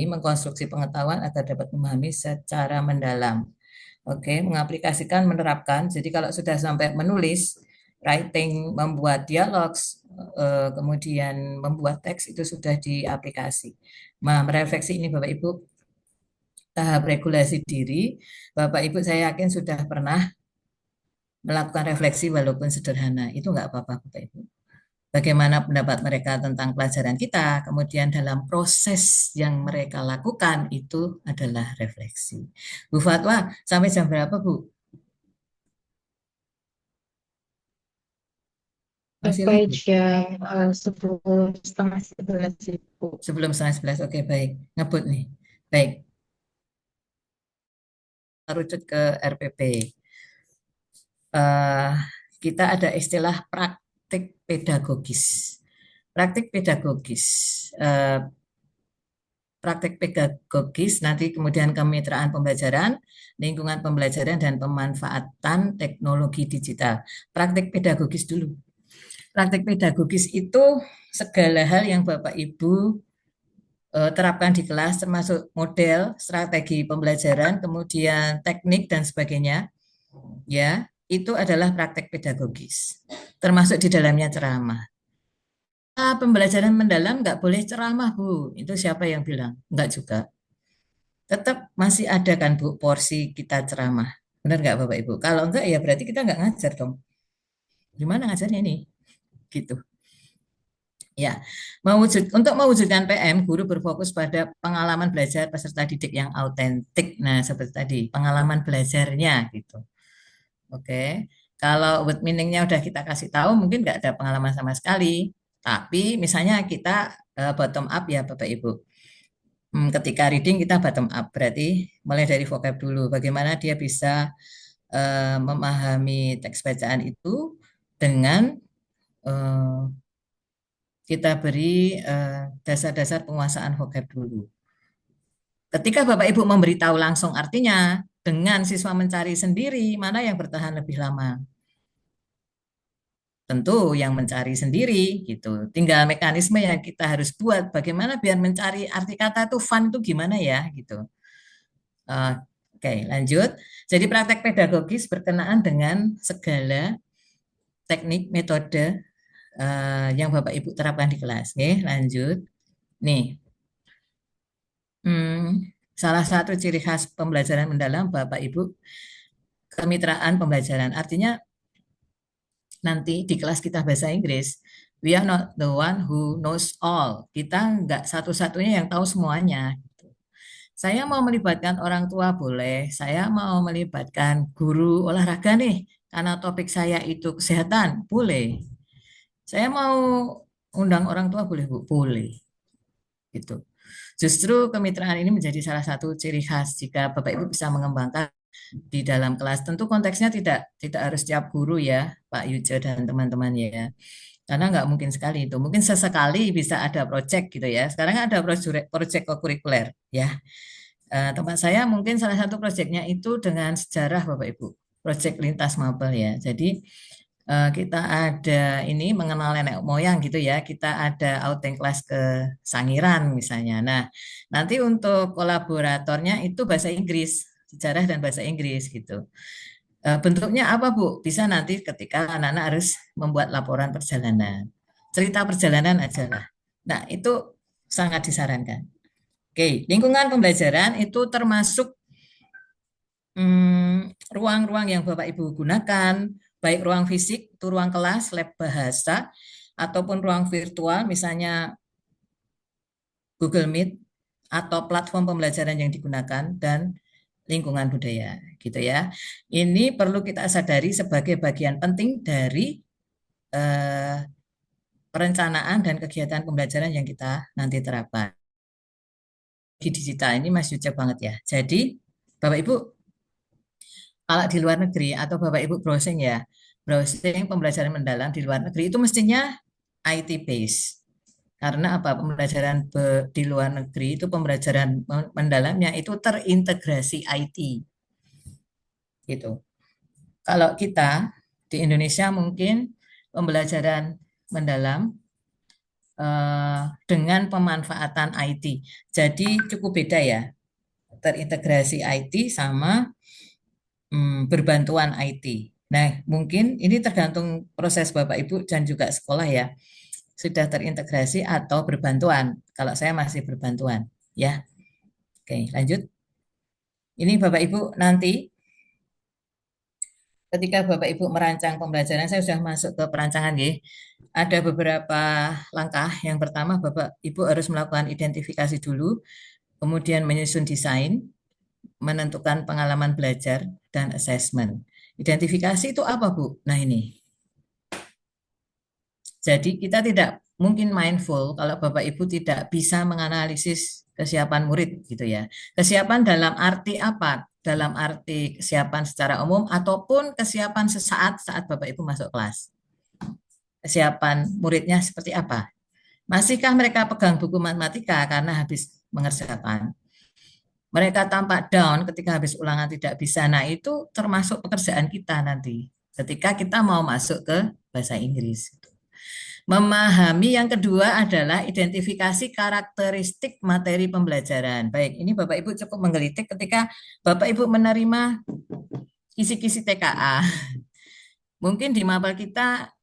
mengkonstruksi pengetahuan agar dapat memahami secara mendalam. Oke, mengaplikasikan, menerapkan. Jadi kalau sudah sampai menulis, writing, membuat dialog, kemudian membuat teks itu sudah di aplikasi. Nah, merefleksi ini Bapak Ibu, tahap regulasi diri, Bapak Ibu saya yakin sudah pernah melakukan refleksi walaupun sederhana. Itu nggak apa-apa Bapak Ibu. Bagaimana pendapat mereka tentang pelajaran kita, kemudian dalam proses yang mereka lakukan itu adalah refleksi. Bu Fatwa, sampai jam berapa Bu? Masih Sampai lanjut? jam 10:30 Ibu. Sebelum 11:30, oke baik. Ngebut nih. Baik, rujuk ke RPP. Kita ada istilah praktik pedagogis. Praktik pedagogis. Praktik pedagogis nanti kemudian kemitraan pembelajaran, lingkungan pembelajaran, dan pemanfaatan teknologi digital. Praktik pedagogis dulu. Praktik pedagogis itu segala hal yang Bapak Ibu terapkan di kelas, termasuk model, strategi pembelajaran, kemudian teknik dan sebagainya, ya, itu adalah praktik pedagogis, termasuk di dalamnya ceramah. Pembelajaran mendalam nggak boleh ceramah, Bu. Itu siapa yang bilang? Nggak juga. Tetap masih ada kan, Bu, porsi kita ceramah. Benar nggak, Bapak Ibu? Kalau enggak, ya berarti kita nggak ngajar dong. Gimana ngajarnya ini? Gitu. Ya, untuk mewujudkan PM, guru berfokus pada pengalaman belajar peserta didik yang autentik. Nah, seperti tadi, pengalaman belajarnya gitu. Oke, kalau with meaning-nya udah kita kasih tahu, mungkin nggak ada pengalaman sama sekali. Tapi misalnya kita bottom up ya Bapak Ibu. Ketika reading kita bottom up, berarti mulai dari vocab dulu. Bagaimana dia bisa memahami teks bacaan itu dengan kita beri dasar-dasar penguasaan vocab dulu. Ketika Bapak Ibu memberitahu langsung artinya, dengan siswa mencari sendiri mana yang bertahan lebih lama. Tentu yang mencari sendiri gitu. Tinggal mekanisme yang kita harus buat. Bagaimana biar mencari arti kata itu fun itu gimana ya gitu. Oke, lanjut. Jadi praktek pedagogis berkenaan dengan segala teknik metode yang Bapak Ibu terapkan di kelas. Oke, lanjut. Nih, salah satu ciri khas pembelajaran mendalam Bapak Ibu, kemitraan pembelajaran. Artinya nanti di kelas kita bahasa Inggris, we are not the one who knows all. Kita nggak satu-satunya yang tahu semuanya. Saya mau melibatkan orang tua boleh, saya mau melibatkan guru olahraga nih, karena topik saya itu kesehatan, boleh. Saya mau undang orang tua boleh, Bu? Boleh. Gitu. Justru kemitraan ini menjadi salah satu ciri khas jika Bapak Ibu bisa mengembangkan di dalam kelas. Tentu konteksnya tidak harus setiap guru ya, Pak Yujo dan teman-teman ya. Karena nggak mungkin sekali itu. Mungkin sesekali bisa ada proyek gitu ya. Sekarang ada proyek kurikuler ya. Tempat saya mungkin salah satu proyeknya itu dengan sejarah Bapak Ibu. Proyek lintas mapel ya. Jadi kita ada ini mengenal nenek moyang gitu ya. Kita ada outing kelas ke Sangiran misalnya. Nah, nanti untuk kolaboratornya itu bahasa Inggris, sejarah dan bahasa Inggris gitu. Bentuknya apa Bu? Bisa nanti ketika anak-anak harus membuat laporan perjalanan. Cerita perjalanan aja lah. Nah, itu sangat disarankan. Oke, lingkungan pembelajaran itu termasuk ruang-ruang yang Bapak Ibu gunakan, baik ruang fisik, itu ruang kelas, lab bahasa, ataupun ruang virtual, misalnya Google Meet, atau platform pembelajaran yang digunakan, dan lingkungan budaya, gitu ya. Ini perlu kita sadari sebagai bagian penting dari perencanaan dan kegiatan pembelajaran yang kita nanti terapkan. Di digital ini Mas Yuce banget ya. Jadi, Bapak Ibu, kalau di luar negeri atau Bapak Ibu browsing ya, browsing pembelajaran mendalam di luar negeri itu mestinya IT base. Karena apa? Pembelajaran di luar negeri itu pembelajaran mendalamnya itu terintegrasi IT. Gitu. Kalau kita di Indonesia mungkin pembelajaran mendalam dengan pemanfaatan IT. Jadi cukup beda ya. Terintegrasi IT sama berbantuan IT. Nah, mungkin ini tergantung proses Bapak Ibu dan juga sekolah ya. Sudah terintegrasi atau berbantuan. Kalau saya masih berbantuan, ya. Oke, lanjut. Ini Bapak Ibu nanti ketika Bapak Ibu merancang pembelajaran, saya sudah masuk ke perancangan ya. Ada beberapa langkah. Yang pertama, Bapak Ibu harus melakukan identifikasi dulu, kemudian menyusun desain, menentukan pengalaman belajar, dan assessment. Identifikasi itu apa, Bu? Nah, ini. Jadi kita tidak mungkin mindful kalau Bapak Ibu tidak bisa menganalisis kesiapan murid gitu ya. Kesiapan dalam arti apa? Dalam arti kesiapan secara umum ataupun kesiapan sesaat saat Bapak Ibu masuk kelas. Kesiapan muridnya seperti apa? Masihkah mereka pegang buku matematika karena habis mengerjakan? Mereka tampak down ketika habis ulangan tidak bisa. Nah, itu termasuk pekerjaan kita nanti ketika kita mau masuk ke bahasa Inggris. Memahami yang kedua adalah identifikasi karakteristik materi pembelajaran. Baik, ini Bapak Ibu cukup menggelitik ketika Bapak Ibu menerima kisi-kisi TKA. Mungkin di mapel kita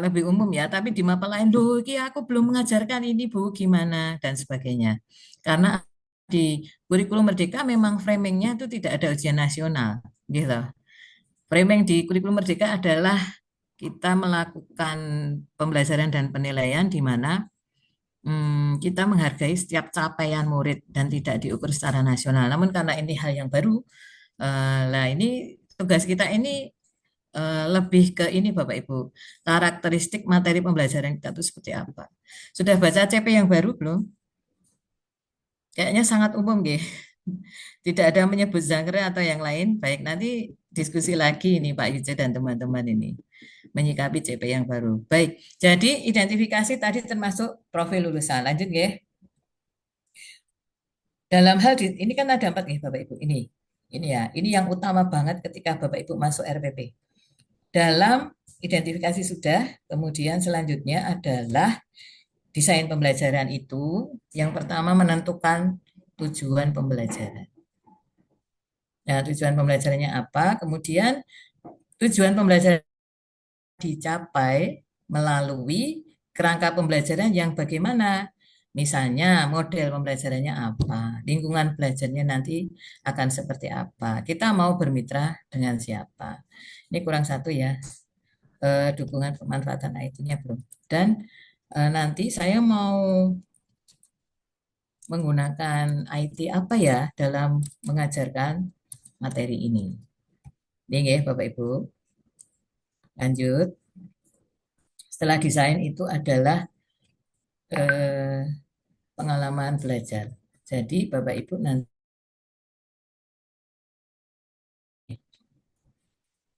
lebih umum ya, tapi di mapel lain, loh, iki aku belum mengajarkan ini Bu, gimana, dan sebagainya. Karena di kurikulum Merdeka memang framingnya itu tidak ada ujian nasional, gitu. Framing di kurikulum Merdeka adalah kita melakukan pembelajaran dan penilaian di mana kita menghargai setiap capaian murid dan tidak diukur secara nasional. Namun karena ini hal yang baru, lah ini tugas kita ini lebih ke ini Bapak Ibu, karakteristik materi pembelajaran kita itu seperti apa. Sudah baca CP yang baru belum? Kayaknya sangat umum, nggih. Tidak ada menyebut genre atau yang lain. Baik, nanti diskusi lagi ini Pak Yuce dan teman-teman ini menyikapi CP yang baru. Baik, jadi identifikasi tadi termasuk profil lulusan. Lanjut ya. Dalam hal ini kan ada 4 nih Bapak Ibu. Ini ya, ini yang utama banget ketika Bapak Ibu masuk RPP. Dalam identifikasi sudah, kemudian selanjutnya adalah desain pembelajaran itu. Yang pertama menentukan tujuan pembelajaran. Nah, tujuan pembelajarannya apa? Kemudian tujuan pembelajaran dicapai melalui kerangka pembelajaran yang bagaimana. Misalnya model pembelajarannya apa, lingkungan belajarnya nanti akan seperti apa, kita mau bermitra dengan siapa. Ini kurang satu ya, dukungan pemanfaatan IT-nya belum. Dan nanti saya mau menggunakan IT apa ya dalam mengajarkan materi ini. Ini ya Bapak Ibu. Lanjut. Setelah desain itu adalah pengalaman belajar. Jadi Bapak Ibu nanti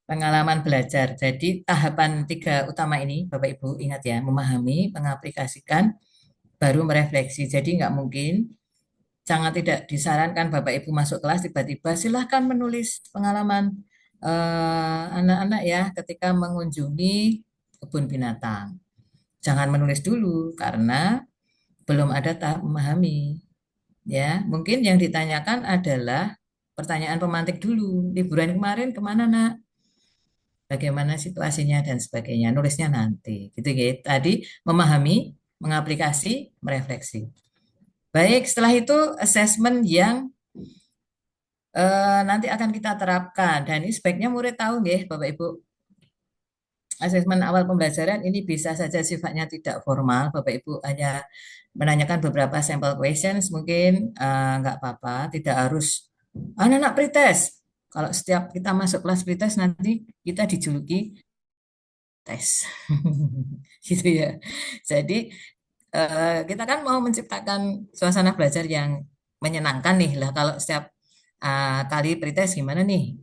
pengalaman belajar. Jadi tahapan 3 utama ini Bapak Ibu ingat ya, memahami, mengaplikasikan, baru merefleksi. Jadi nggak mungkin, sangat tidak disarankan Bapak Ibu masuk kelas tiba-tiba silahkan menulis pengalaman anak-anak ya ketika mengunjungi kebun binatang. Jangan menulis dulu karena belum ada tahap memahami. Ya, mungkin yang ditanyakan adalah pertanyaan pemantik dulu. Liburan kemarin kemana nak? Bagaimana situasinya dan sebagainya. Nulisnya nanti. Gitu ya. Tadi memahami, mengaplikasi, merefleksi. Baik, setelah itu assessment yang nanti akan kita terapkan. Dan ini sebaiknya murid tahu ya, Bapak Ibu. Asesmen awal pembelajaran ini bisa saja sifatnya tidak formal. Bapak Ibu hanya menanyakan beberapa sampel questions, mungkin nggak apa-apa, tidak harus anak-anak pretest. Kalau setiap kita masuk kelas pretest nanti kita dijuluki tes, gitu ya. Jadi kita kan mau menciptakan suasana belajar yang menyenangkan nih lah. Kalau setiap kali pretest gimana nih,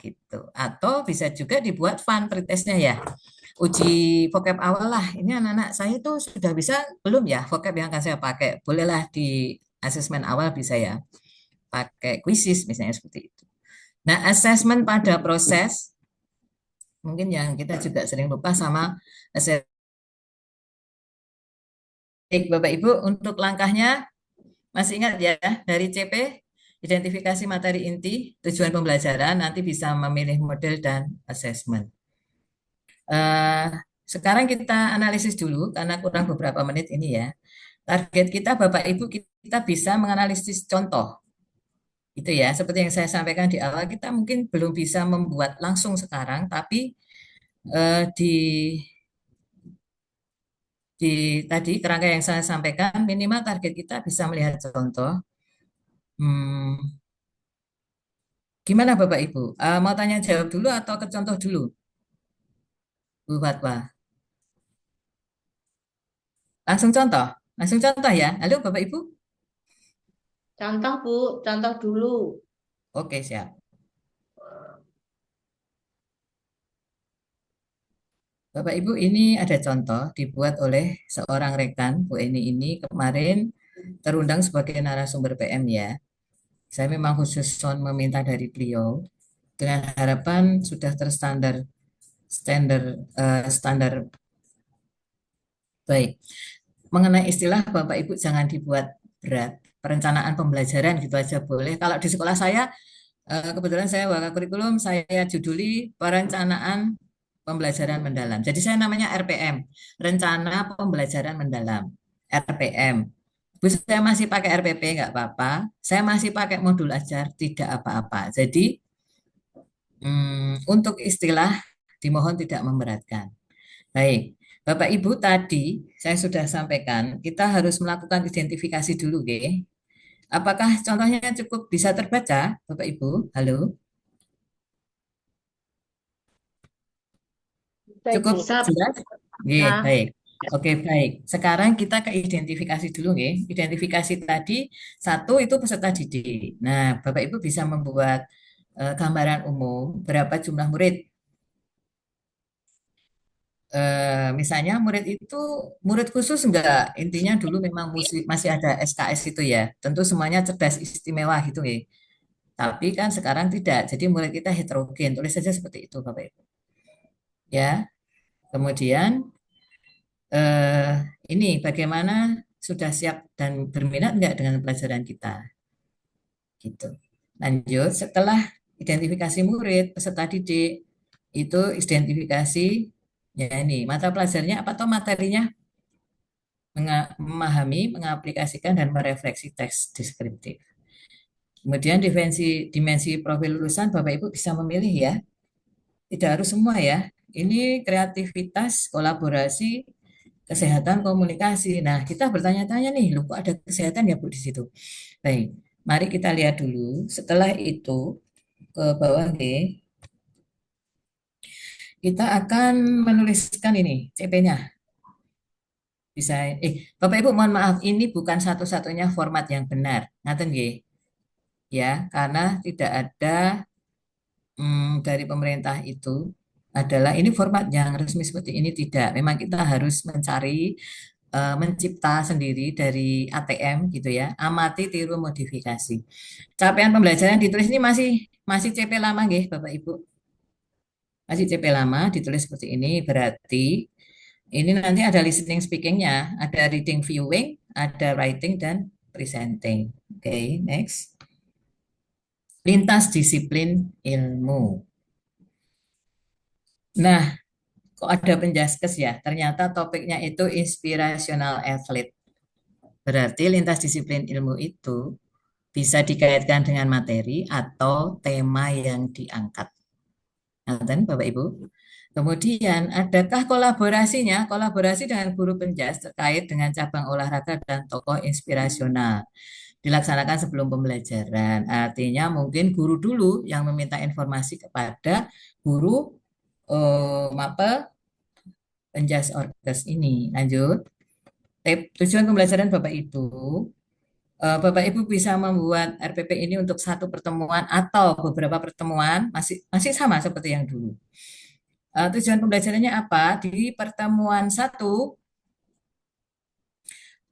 gitu. Atau bisa juga dibuat fun pretestnya ya. Uji vocab awal lah. Ini anak-anak saya tuh sudah bisa belum ya vocab yang akan saya pakai. Bolehlah di asesmen awal bisa ya. Pakai quizzes misalnya seperti itu. Nah, assessment pada proses mungkin yang kita juga sering lupa sama assessment. Baik, Bapak Ibu, untuk langkahnya masih ingat ya dari CP identifikasi materi inti, tujuan pembelajaran, nanti bisa memilih model dan assessment. Sekarang kita analisis dulu karena kurang beberapa menit ini ya. Target kita Bapak Ibu kita bisa menganalisis contoh. Itu ya, seperti yang saya sampaikan di awal, kita mungkin belum bisa membuat langsung sekarang, tapi di tadi kerangka yang saya sampaikan, minimal target kita bisa melihat contoh. Gimana Bapak Ibu? Mau tanya jawab dulu atau ke contoh dulu, Bu Fatwa? Langsung contoh ya. Halo Bapak Ibu? Contoh, Bu, contoh dulu. Oke, siap. Bapak Ibu, ini ada contoh dibuat oleh seorang rekan, Bu Eni ini kemarin terundang sebagai narasumber PM ya. Saya memang khusus meminta dari beliau dengan harapan sudah standar baik. Mengenai istilah Bapak Ibu jangan dibuat berat. Perencanaan pembelajaran gitu aja boleh. Kalau di sekolah saya kebetulan saya waka kurikulum saya juduli perencanaan pembelajaran mendalam. Jadi saya namanya RPM, Rencana Pembelajaran Mendalam. RPM. Bu, saya masih pakai RPP nggak apa-apa. Saya masih pakai modul ajar tidak apa-apa. Jadi untuk istilah dimohon tidak memberatkan. Baik, Bapak Ibu tadi saya sudah sampaikan kita harus melakukan identifikasi dulu, Ge. Apakah contohnya cukup bisa terbaca, Bapak Ibu? Halo, cukup Bisa. jelas? Oke, Nah, baik. Oke, baik. Sekarang kita ke identifikasi dulu, Ge. Identifikasi tadi satu itu peserta didik. Nah, Bapak Ibu bisa membuat gambaran umum berapa jumlah murid. Misalnya murid itu murid khusus enggak, intinya dulu memang masih ada SKS itu ya, tentu semuanya cerdas istimewa gitu ya. Tapi kan sekarang tidak, jadi murid kita heterogen, tulis saja seperti itu Bapak Ibu. Ya, kemudian eh, ini bagaimana sudah siap dan berminat enggak dengan pelajaran kita, gitu. Lanjut, setelah identifikasi murid, peserta didik, itu identifikasi ya ini mata pelajarnya apa atau materinya memahami, mengaplikasikan, dan merefleksi teks deskriptif. Kemudian dimensi profil lulusan Bapak Ibu bisa memilih ya. Tidak harus semua ya. Ini kreativitas, kolaborasi, kesehatan, komunikasi. Nah, kita bertanya-tanya nih, loh kok ada kesehatan ya Bu di situ. Baik, mari kita lihat dulu. Setelah itu ke bawah nih, kita akan menuliskan ini CP-nya. Bisa, Bapak Ibu mohon maaf, ini bukan satu-satunya format yang benar. Ngaten nggih? Ya, karena tidak ada dari pemerintah itu adalah ini format yang resmi seperti ini tidak. Memang kita harus mencari mencipta sendiri dari ATM gitu ya. Amati, tiru, modifikasi. Capaian pembelajaran ditulis ini masih CP lama nggih, Bapak Ibu. Masih CP lama ditulis seperti ini berarti ini nanti ada listening speakingnya, ada reading viewing, ada writing dan presenting. Oke, next. Lintas disiplin ilmu. Nah, kok ada penjaskes ya? Ternyata topiknya itu inspirational athlete. Berarti lintas disiplin ilmu itu bisa dikaitkan dengan materi atau tema yang diangkat. Nah, Bapak Ibu. Kemudian, adakah kolaborasinya? Kolaborasi dengan guru penjas terkait dengan cabang olahraga dan tokoh inspirasional. Dilaksanakan sebelum pembelajaran. Artinya mungkin guru dulu yang meminta informasi kepada guru mapel penjas orkes ini. Lanjut. Tujuan pembelajaran Bapak Ibu. Bapak Ibu bisa membuat RPP ini untuk satu pertemuan atau beberapa pertemuan masih sama seperti yang dulu. Tujuan pembelajarannya apa? Di pertemuan satu,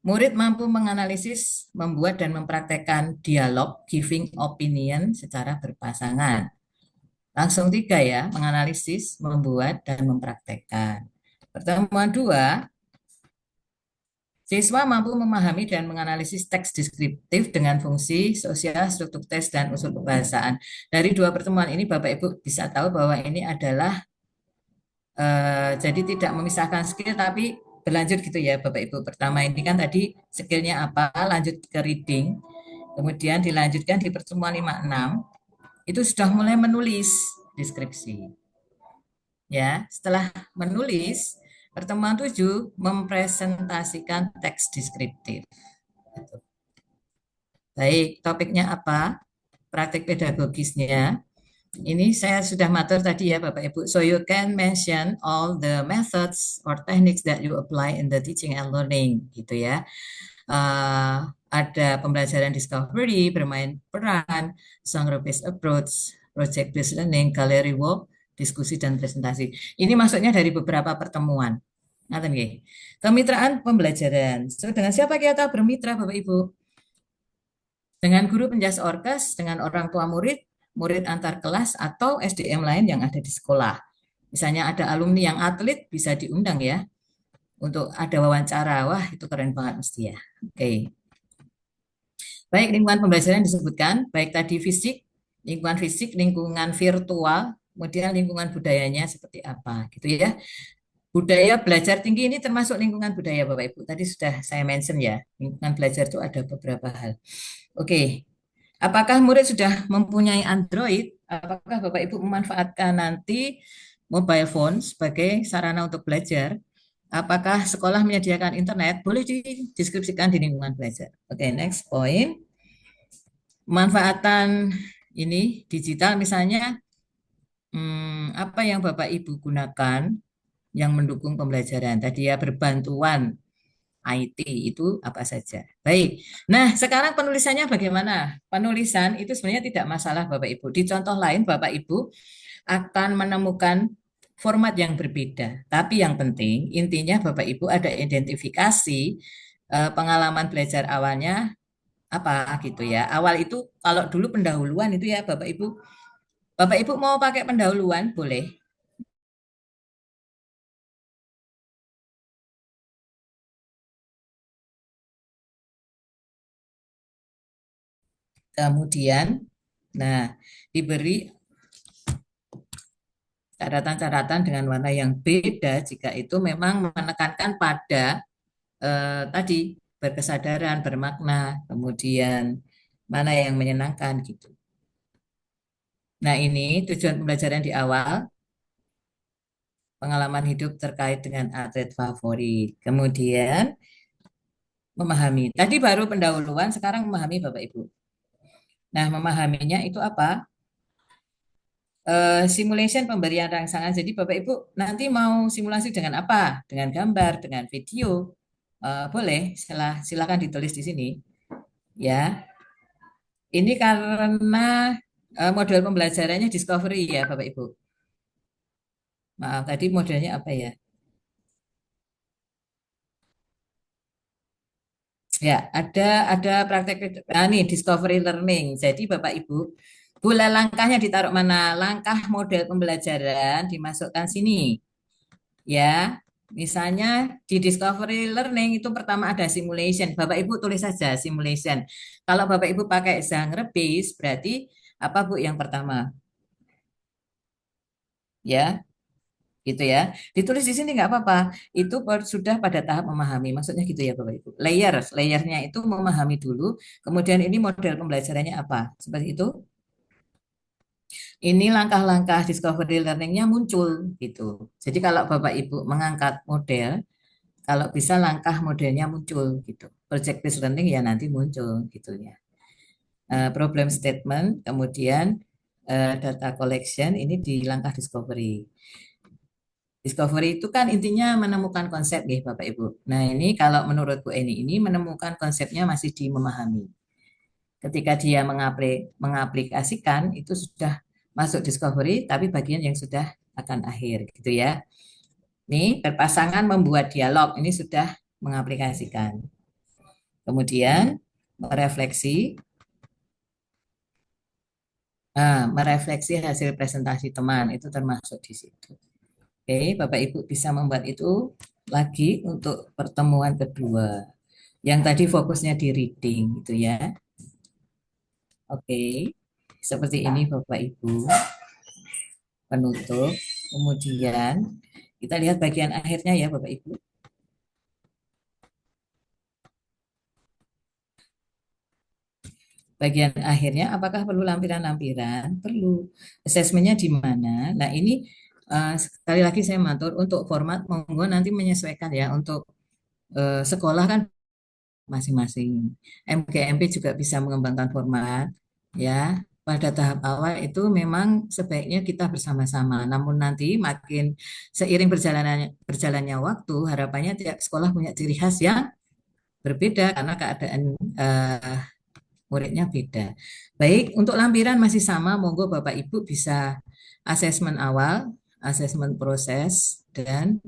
murid mampu menganalisis, membuat dan mempraktekkan dialog, giving opinion secara berpasangan. Langsung tiga ya, menganalisis, membuat, dan mempraktekkan. Pertemuan dua, Siswa mampu memahami dan menganalisis teks deskriptif dengan fungsi sosial, struktur teks, dan unsur kebahasaan. Dari dua pertemuan ini, Bapak Ibu bisa tahu bahwa ini adalah jadi tidak memisahkan skill, tapi berlanjut gitu ya Bapak Ibu. Pertama ini kan tadi skillnya apa, lanjut ke reading, kemudian dilanjutkan di pertemuan 56, itu sudah mulai menulis deskripsi. Ya, setelah menulis, pertemuan 7 mempresentasikan teks deskriptif. Baik, topiknya apa? Praktik pedagogisnya. Ini saya sudah matur tadi ya Bapak Ibu. So you can mention all the methods or techniques that you apply in the teaching and learning, gitu ya. Ada pembelajaran discovery, bermain peran, song-based approach, project-based learning, gallery walk, diskusi dan presentasi. Ini maksudnya dari beberapa pertemuan. Ngaten nggih. Kemitraan pembelajaran. So, dengan siapa kita bermitra Bapak Ibu? Dengan guru penjas orkes, dengan orang tua murid, murid antar kelas, atau SDM lain yang ada di sekolah. Misalnya ada alumni yang atlet, bisa diundang ya, untuk ada wawancara. Wah, itu keren banget mesti ya. Oke. Baik, lingkungan pembelajaran disebutkan, baik tadi fisik, lingkungan virtual, kemudian lingkungan budayanya seperti apa, gitu ya. Budaya belajar tinggi ini termasuk lingkungan budaya Bapak Ibu. Tadi sudah saya mention ya, lingkungan belajar itu ada beberapa hal. Oke, apakah murid sudah mempunyai Android? Apakah Bapak Ibu memanfaatkan nanti mobile phone sebagai sarana untuk belajar? Apakah sekolah menyediakan internet? Boleh dideskripsikan di lingkungan belajar. Oke, next point. Manfaatan ini digital misalnya, apa yang Bapak Ibu gunakan yang mendukung pembelajaran? Tadi ya berbantuan IT itu apa saja. Baik. Nah, sekarang penulisannya bagaimana? Penulisan itu sebenarnya tidak masalah Bapak Ibu. Di contoh lain Bapak Ibu akan menemukan format yang berbeda. Tapi yang penting intinya Bapak Ibu ada identifikasi pengalaman belajar awalnya apa gitu ya. Awal itu kalau dulu pendahuluan itu ya Bapak Ibu mau pakai pendahuluan boleh. Kemudian, nah, diberi catatan-catatan dengan warna yang beda jika itu memang menekankan pada tadi berkesadaran, bermakna, kemudian mana yang menyenangkan gitu. Nah, ini tujuan pembelajaran di awal, pengalaman hidup terkait dengan atlet favorit. Kemudian memahami. Tadi baru pendahuluan, sekarang memahami Bapak Ibu. Nah, memahaminya itu apa? Simulation pemberian rangsangan. Jadi Bapak Ibu nanti mau simulasi dengan apa? Dengan gambar, dengan video. Boleh, silakan ditulis di sini. Ya. Ini karena model pembelajarannya discovery ya Bapak Ibu. Maaf, tadi modelnya apa ya? Ya, ada praktek nih discovery learning. Jadi Bapak Ibu, bola langkahnya ditaruh mana? Langkah model pembelajaran dimasukkan sini. Ya, misalnya di discovery learning itu pertama ada simulation. Bapak Ibu tulis saja simulation. Kalau Bapak Ibu pakai genre base berarti apa Bu yang pertama? Ya, gitu ya. Ditulis di sini nggak apa-apa. Itu sudah pada tahap memahami. Maksudnya gitu ya Bapak Ibu. Layernya itu memahami dulu. Kemudian ini model pembelajarannya apa? Seperti itu. Ini langkah-langkah discovery learning-nya muncul gitu. Jadi kalau Bapak Ibu mengangkat model, kalau bisa langkah modelnya muncul gitu. Project based learning ya nanti muncul gitu ya. Problem statement, kemudian data collection ini di langkah discovery. Discovery itu kan intinya menemukan konsep ya Bapak Ibu. Nah ini kalau menurut Bu Eni ini menemukan konsepnya masih di memahami. Ketika dia mengaplikasikan itu sudah masuk discovery tapi bagian yang sudah akan akhir gitu ya. Ini berpasangan membuat dialog ini sudah mengaplikasikan. Kemudian merefleksi hasil presentasi teman itu termasuk di situ. Oke, Bapak Ibu bisa membuat itu lagi untuk pertemuan kedua. Yang tadi fokusnya di reading gitu ya. Oke, seperti ini Bapak Ibu, penutup. Kemudian kita lihat bagian akhirnya ya Bapak Ibu. Bagian akhirnya apakah perlu lampiran-lampiran? Perlu. Asesmennya di mana? Nah ini sekali lagi saya matur untuk format monggo nanti menyesuaikan ya untuk sekolah kan masing-masing. MGMP juga bisa mengembangkan format ya. Pada tahap awal itu memang sebaiknya kita bersama-sama. Namun nanti makin seiring berjalannya waktu, harapannya tiap sekolah punya ciri khas yang berbeda karena keadaan muridnya beda. Baik, untuk lampiran masih sama, monggo Bapak Ibu bisa asesmen awal, asesmen proses, dan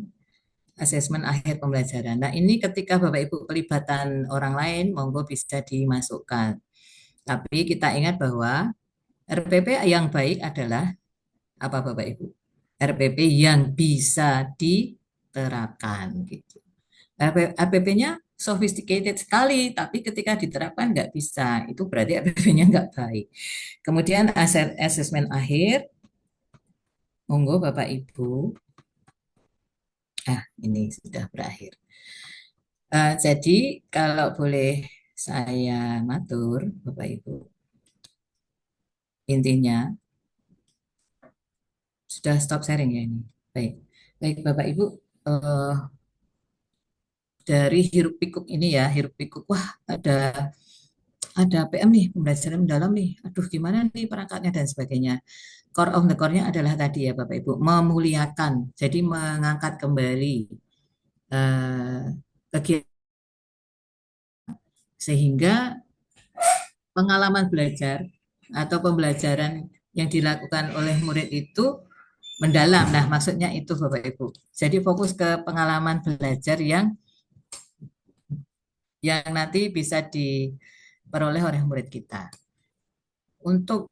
asesmen akhir pembelajaran. Nah, ini ketika Bapak Ibu pelibatan orang lain, monggo bisa dimasukkan. Tapi kita ingat bahwa RPP yang baik adalah apa Bapak Ibu? RPP yang bisa diterapkan gitu. RPP-nya sophisticated sekali, tapi ketika diterapkan nggak bisa. Itu berarti RPP-nya nggak baik. Kemudian asesmen akhir, monggo Bapak Ibu. Ini sudah berakhir. Jadi kalau boleh saya matur, Bapak Ibu, intinya sudah stop sharing ya ini. Baik, baik Bapak Ibu, dari hiruk pikuk ini ya, hiruk pikuk, wah ada PM nih, pembelajaran mendalam nih, aduh gimana nih perangkatnya dan sebagainya. Core of the core-nya adalah tadi ya Bapak Ibu, memuliakan, jadi mengangkat kembali kegiatan sehingga pengalaman belajar atau pembelajaran yang dilakukan oleh murid itu mendalam. Nah, maksudnya itu Bapak Ibu. Jadi fokus ke pengalaman belajar yang nanti bisa diperoleh oleh murid kita. Untuk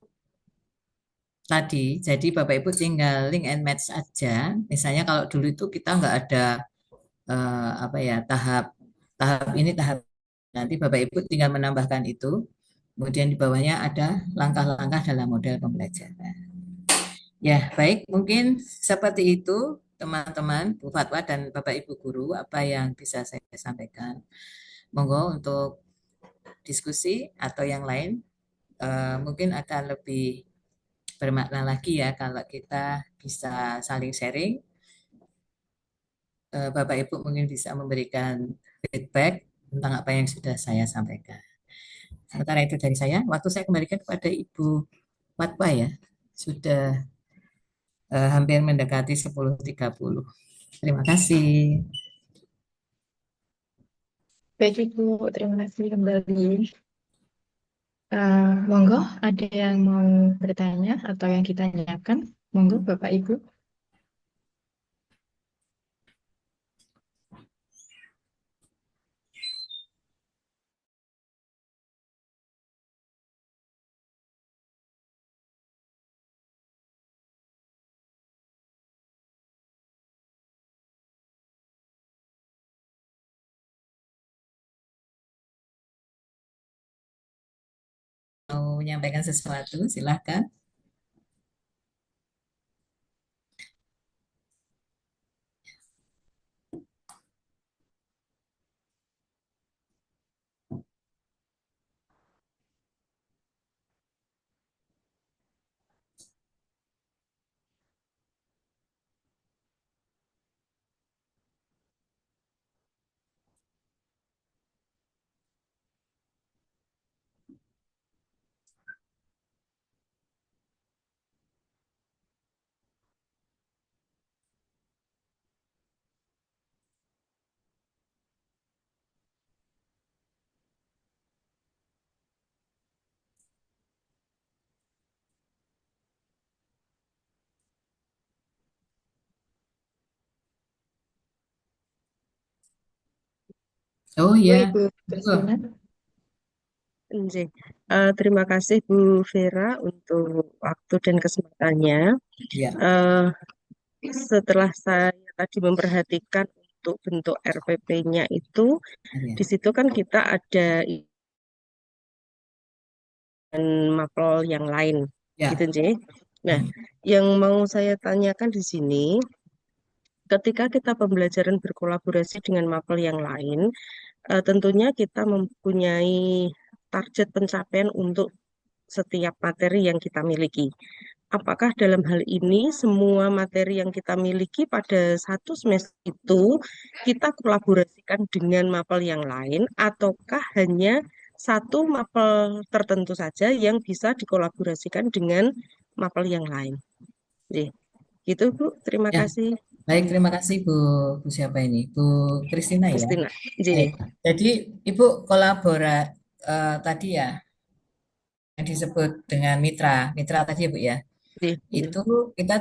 tadi, jadi Bapak Ibu tinggal link and match aja. Misalnya kalau dulu itu kita nggak ada tahap ini, tahap nanti Bapak Ibu tinggal menambahkan itu. Kemudian di bawahnya ada langkah-langkah dalam model pembelajaran. Ya, baik, mungkin seperti itu teman-teman, Bu Fatwa dan Bapak Ibu guru, apa yang bisa saya sampaikan. Monggo untuk diskusi atau yang lain mungkin akan lebih bermakna lagi ya kalau kita bisa saling sharing. Bapak Ibu mungkin bisa memberikan feedback tentang apa yang sudah saya sampaikan. Sementara itu dari saya, waktu saya kembalikan kepada Ibu Fatwa ya, sudah hampir mendekati 10.30. Terima kasih. Baik Ibu, terima kasih kembali. Monggo, ada yang mau bertanya atau yang kita tanyakan? Monggo Bapak Ibu. Mau menyampaikan sesuatu, silahkan. Oh Bu ya, Ibu Christina. Nggih. Terima kasih Bu Vera untuk waktu dan kesempatannya. ya. Setelah saya tadi memperhatikan untuk bentuk RPP-nya itu, Ya. di situ kan kita ada dan mapel yang lain, Ya. gitu, Nji. Nah, yang mau saya tanyakan di sini, ketika kita pembelajaran berkolaborasi dengan mapel yang lain, tentunya kita mempunyai target pencapaian untuk setiap materi yang kita miliki. Apakah dalam hal ini semua materi yang kita miliki pada satu semester itu kita kolaborasikan dengan mapel yang lain, ataukah hanya satu mapel tertentu saja yang bisa dikolaborasikan dengan mapel yang lain? Jadi, gitu Bu. Terima Ya, kasih, baik, terima kasih Bu siapa ini? Bu Kristina ya. Christina. Jadi, Baik. Jadi Ibu tadi ya yang disebut dengan mitra tadi ya Bu ya. Itu kita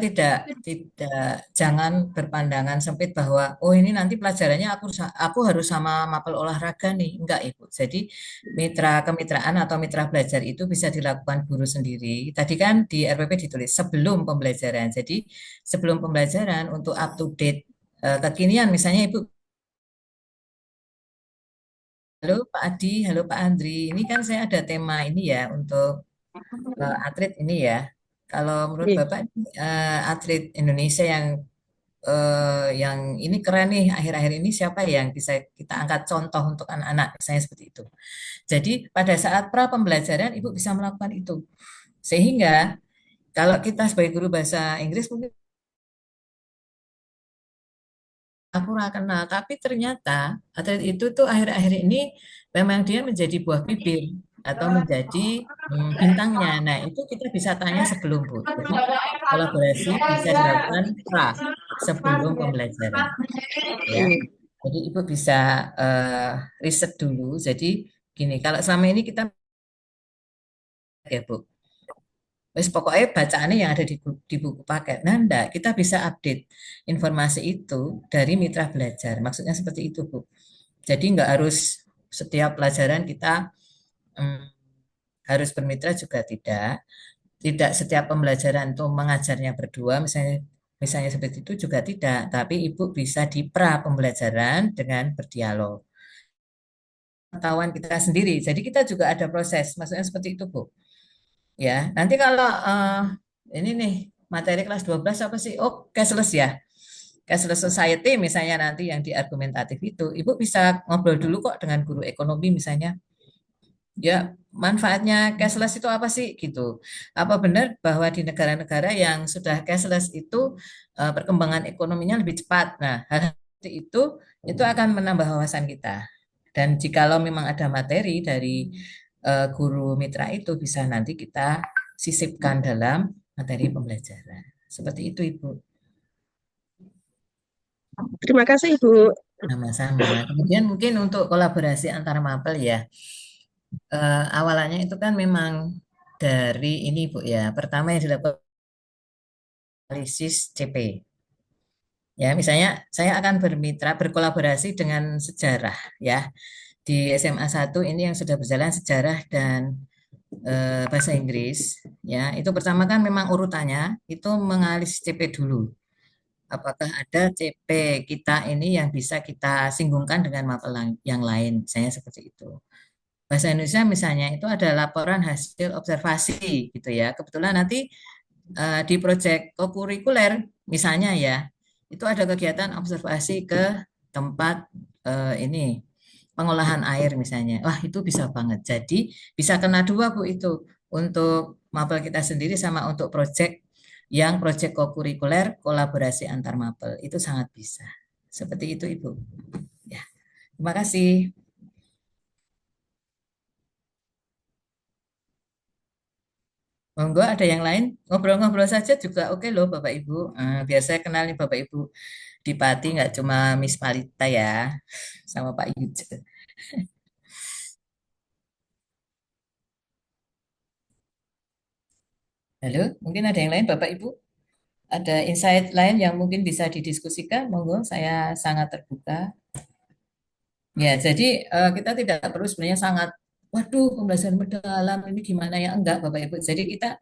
jangan berpandangan sempit bahwa oh ini nanti pelajarannya aku harus sama mapel olahraga nih. Enggak, Ibu. Jadi kemitraan atau mitra belajar itu bisa dilakukan guru sendiri. Tadi kan di RPP ditulis sebelum pembelajaran. Jadi sebelum pembelajaran untuk up to date kekinian misalnya Ibu. Halo Pak Adi, halo Pak Andri. Ini kan saya ada tema ini ya untuk atlet ini ya. Kalau menurut Bapak atlet Indonesia yang ini keren nih akhir-akhir ini siapa yang bisa kita angkat contoh untuk anak-anak misalnya seperti itu. Jadi pada saat pra pembelajaran Ibu bisa melakukan itu. Sehingga kalau kita sebagai guru bahasa Inggris mungkin aku nggak kenal, tapi ternyata atlet itu tuh akhir-akhir ini memang dia menjadi buah bibir atau menjadi bintangnya. Nah, itu kita bisa tanya sebelum, Bu. Jadi, kolaborasi bisa dilakukan sebelum pembelajaran. Ya. Jadi, Ibu bisa riset dulu. Jadi, gini, kalau selama ini kita ya, Bu. Wes pokoknya bacaannya yang ada di buku paket. Nah, enggak, kita bisa update informasi itu dari mitra belajar. Maksudnya seperti itu, Bu. Jadi enggak harus setiap pelajaran kita harus bermitra juga tidak. Tidak setiap pembelajaran itu mengajarnya berdua, misalnya seperti itu juga tidak. Tapi Ibu bisa di pra pembelajaran dengan berdialog. Pengetahuan kita sendiri. Jadi kita juga ada proses. Maksudnya seperti itu, Bu. Ya, nanti kalau ini nih materi kelas 12 apa sih? Oh, cashless ya. Cashless society misalnya nanti yang di argumentatif itu, Ibu bisa ngobrol dulu kok dengan guru ekonomi misalnya. Ya, manfaatnya cashless itu apa sih gitu? Apa benar bahwa di negara-negara yang sudah cashless itu perkembangan ekonominya lebih cepat? Nah, hal seperti itu akan menambah wawasan kita. Dan jikalau memang ada materi dari guru mitra itu bisa nanti kita sisipkan dalam materi pembelajaran. Seperti itu, Ibu. Terima kasih, Ibu. Sama-sama. Kemudian mungkin untuk kolaborasi antar mapel ya. Awalannya itu kan memang dari ini, Bu ya. Pertama yang dilakukan analisis CP. Ya, misalnya saya akan berkolaborasi dengan sejarah ya. Di SMA 1 ini yang sudah berjalan sejarah dan bahasa Inggris ya. Itu pertama kan memang urutannya itu menganalisis CP dulu. Apakah ada CP kita ini yang bisa kita singgungkan dengan mapel yang lain, misalnya seperti itu. Bahasa Indonesia misalnya itu ada laporan hasil observasi gitu ya. Kebetulan nanti di proyek kokurikuler misalnya ya, itu ada kegiatan observasi ke tempat ini pengolahan air misalnya. Wah, itu bisa banget. Jadi bisa kena dua Bu itu untuk mapel kita sendiri sama untuk proyek kokurikuler kolaborasi antar mapel. Itu sangat bisa. Seperti itu Ibu. Ya. Terima kasih. Monggo ada yang lain ngobrol-ngobrol saja juga oke loh Bapak Ibu. Biar saya kenalin Bapak Ibu di Pati nggak cuma Miss Palita ya sama Pak Yuce. Halo, mungkin ada yang lain Bapak Ibu? Ada insight lain yang mungkin bisa didiskusikan? Monggo, saya sangat terbuka. Ya, jadi kita tidak perlu sebenarnya sangat, waduh, pembelajaran mendalam ini gimana ya? Enggak, Bapak Ibu. Jadi kita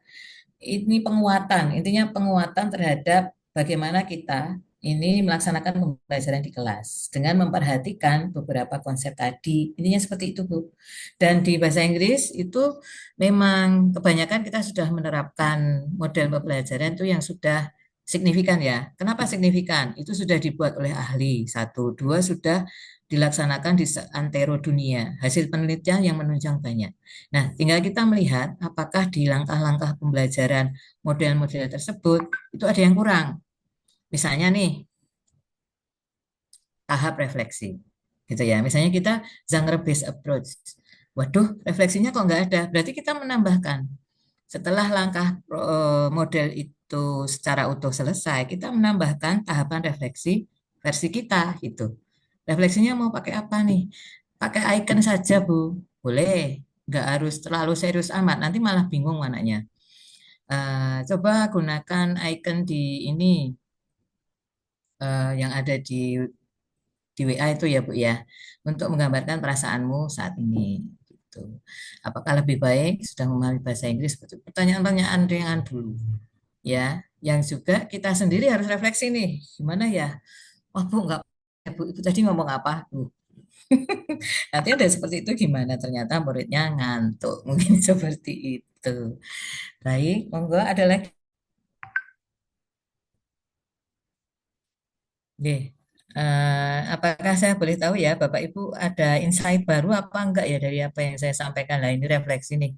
ini penguatan, intinya penguatan terhadap bagaimana kita ini melaksanakan pembelajaran di kelas dengan memperhatikan beberapa konsep tadi. Intinya seperti itu, Bu. Dan di bahasa Inggris itu memang kebanyakan kita sudah menerapkan model pembelajaran itu yang sudah signifikan ya. Kenapa signifikan? Itu sudah dibuat oleh ahli. Satu, dua sudah dilaksanakan di seantero dunia. Hasil penelitian yang menunjang banyak. Nah, tinggal kita melihat apakah di langkah-langkah pembelajaran model-model tersebut itu ada yang kurang. Misalnya nih, tahap refleksi. Gitu ya. Misalnya kita genre based approach. Waduh, refleksinya kok nggak ada. Berarti kita menambahkan. Setelah langkah model itu secara utuh selesai, kita menambahkan tahapan refleksi versi kita gitu. Refleksinya mau pakai apa nih? Pakai icon saja, Bu. Boleh. Nggak harus terlalu serius amat. Nanti malah bingung mananya. Coba gunakan icon di ini yang ada di WA itu ya Bu ya, untuk menggambarkan perasaanmu saat ini. Gitu. Apakah lebih baik sudah memahami bahasa Inggris? Pertanyaan-pertanyaan ringan dulu, ya. Yang juga kita sendiri harus refleksi nih, gimana ya? Wah Bu, nggak, Bu itu tadi ngomong apa Bu? Nanti ada seperti itu gimana? Ternyata muridnya ngantuk, mungkin seperti itu. Baik, monggo ada lagi. Oke. Apakah saya boleh tahu ya, Bapak Ibu ada insight baru apa enggak ya dari apa yang saya sampaikan? Lah ini refleksi nih.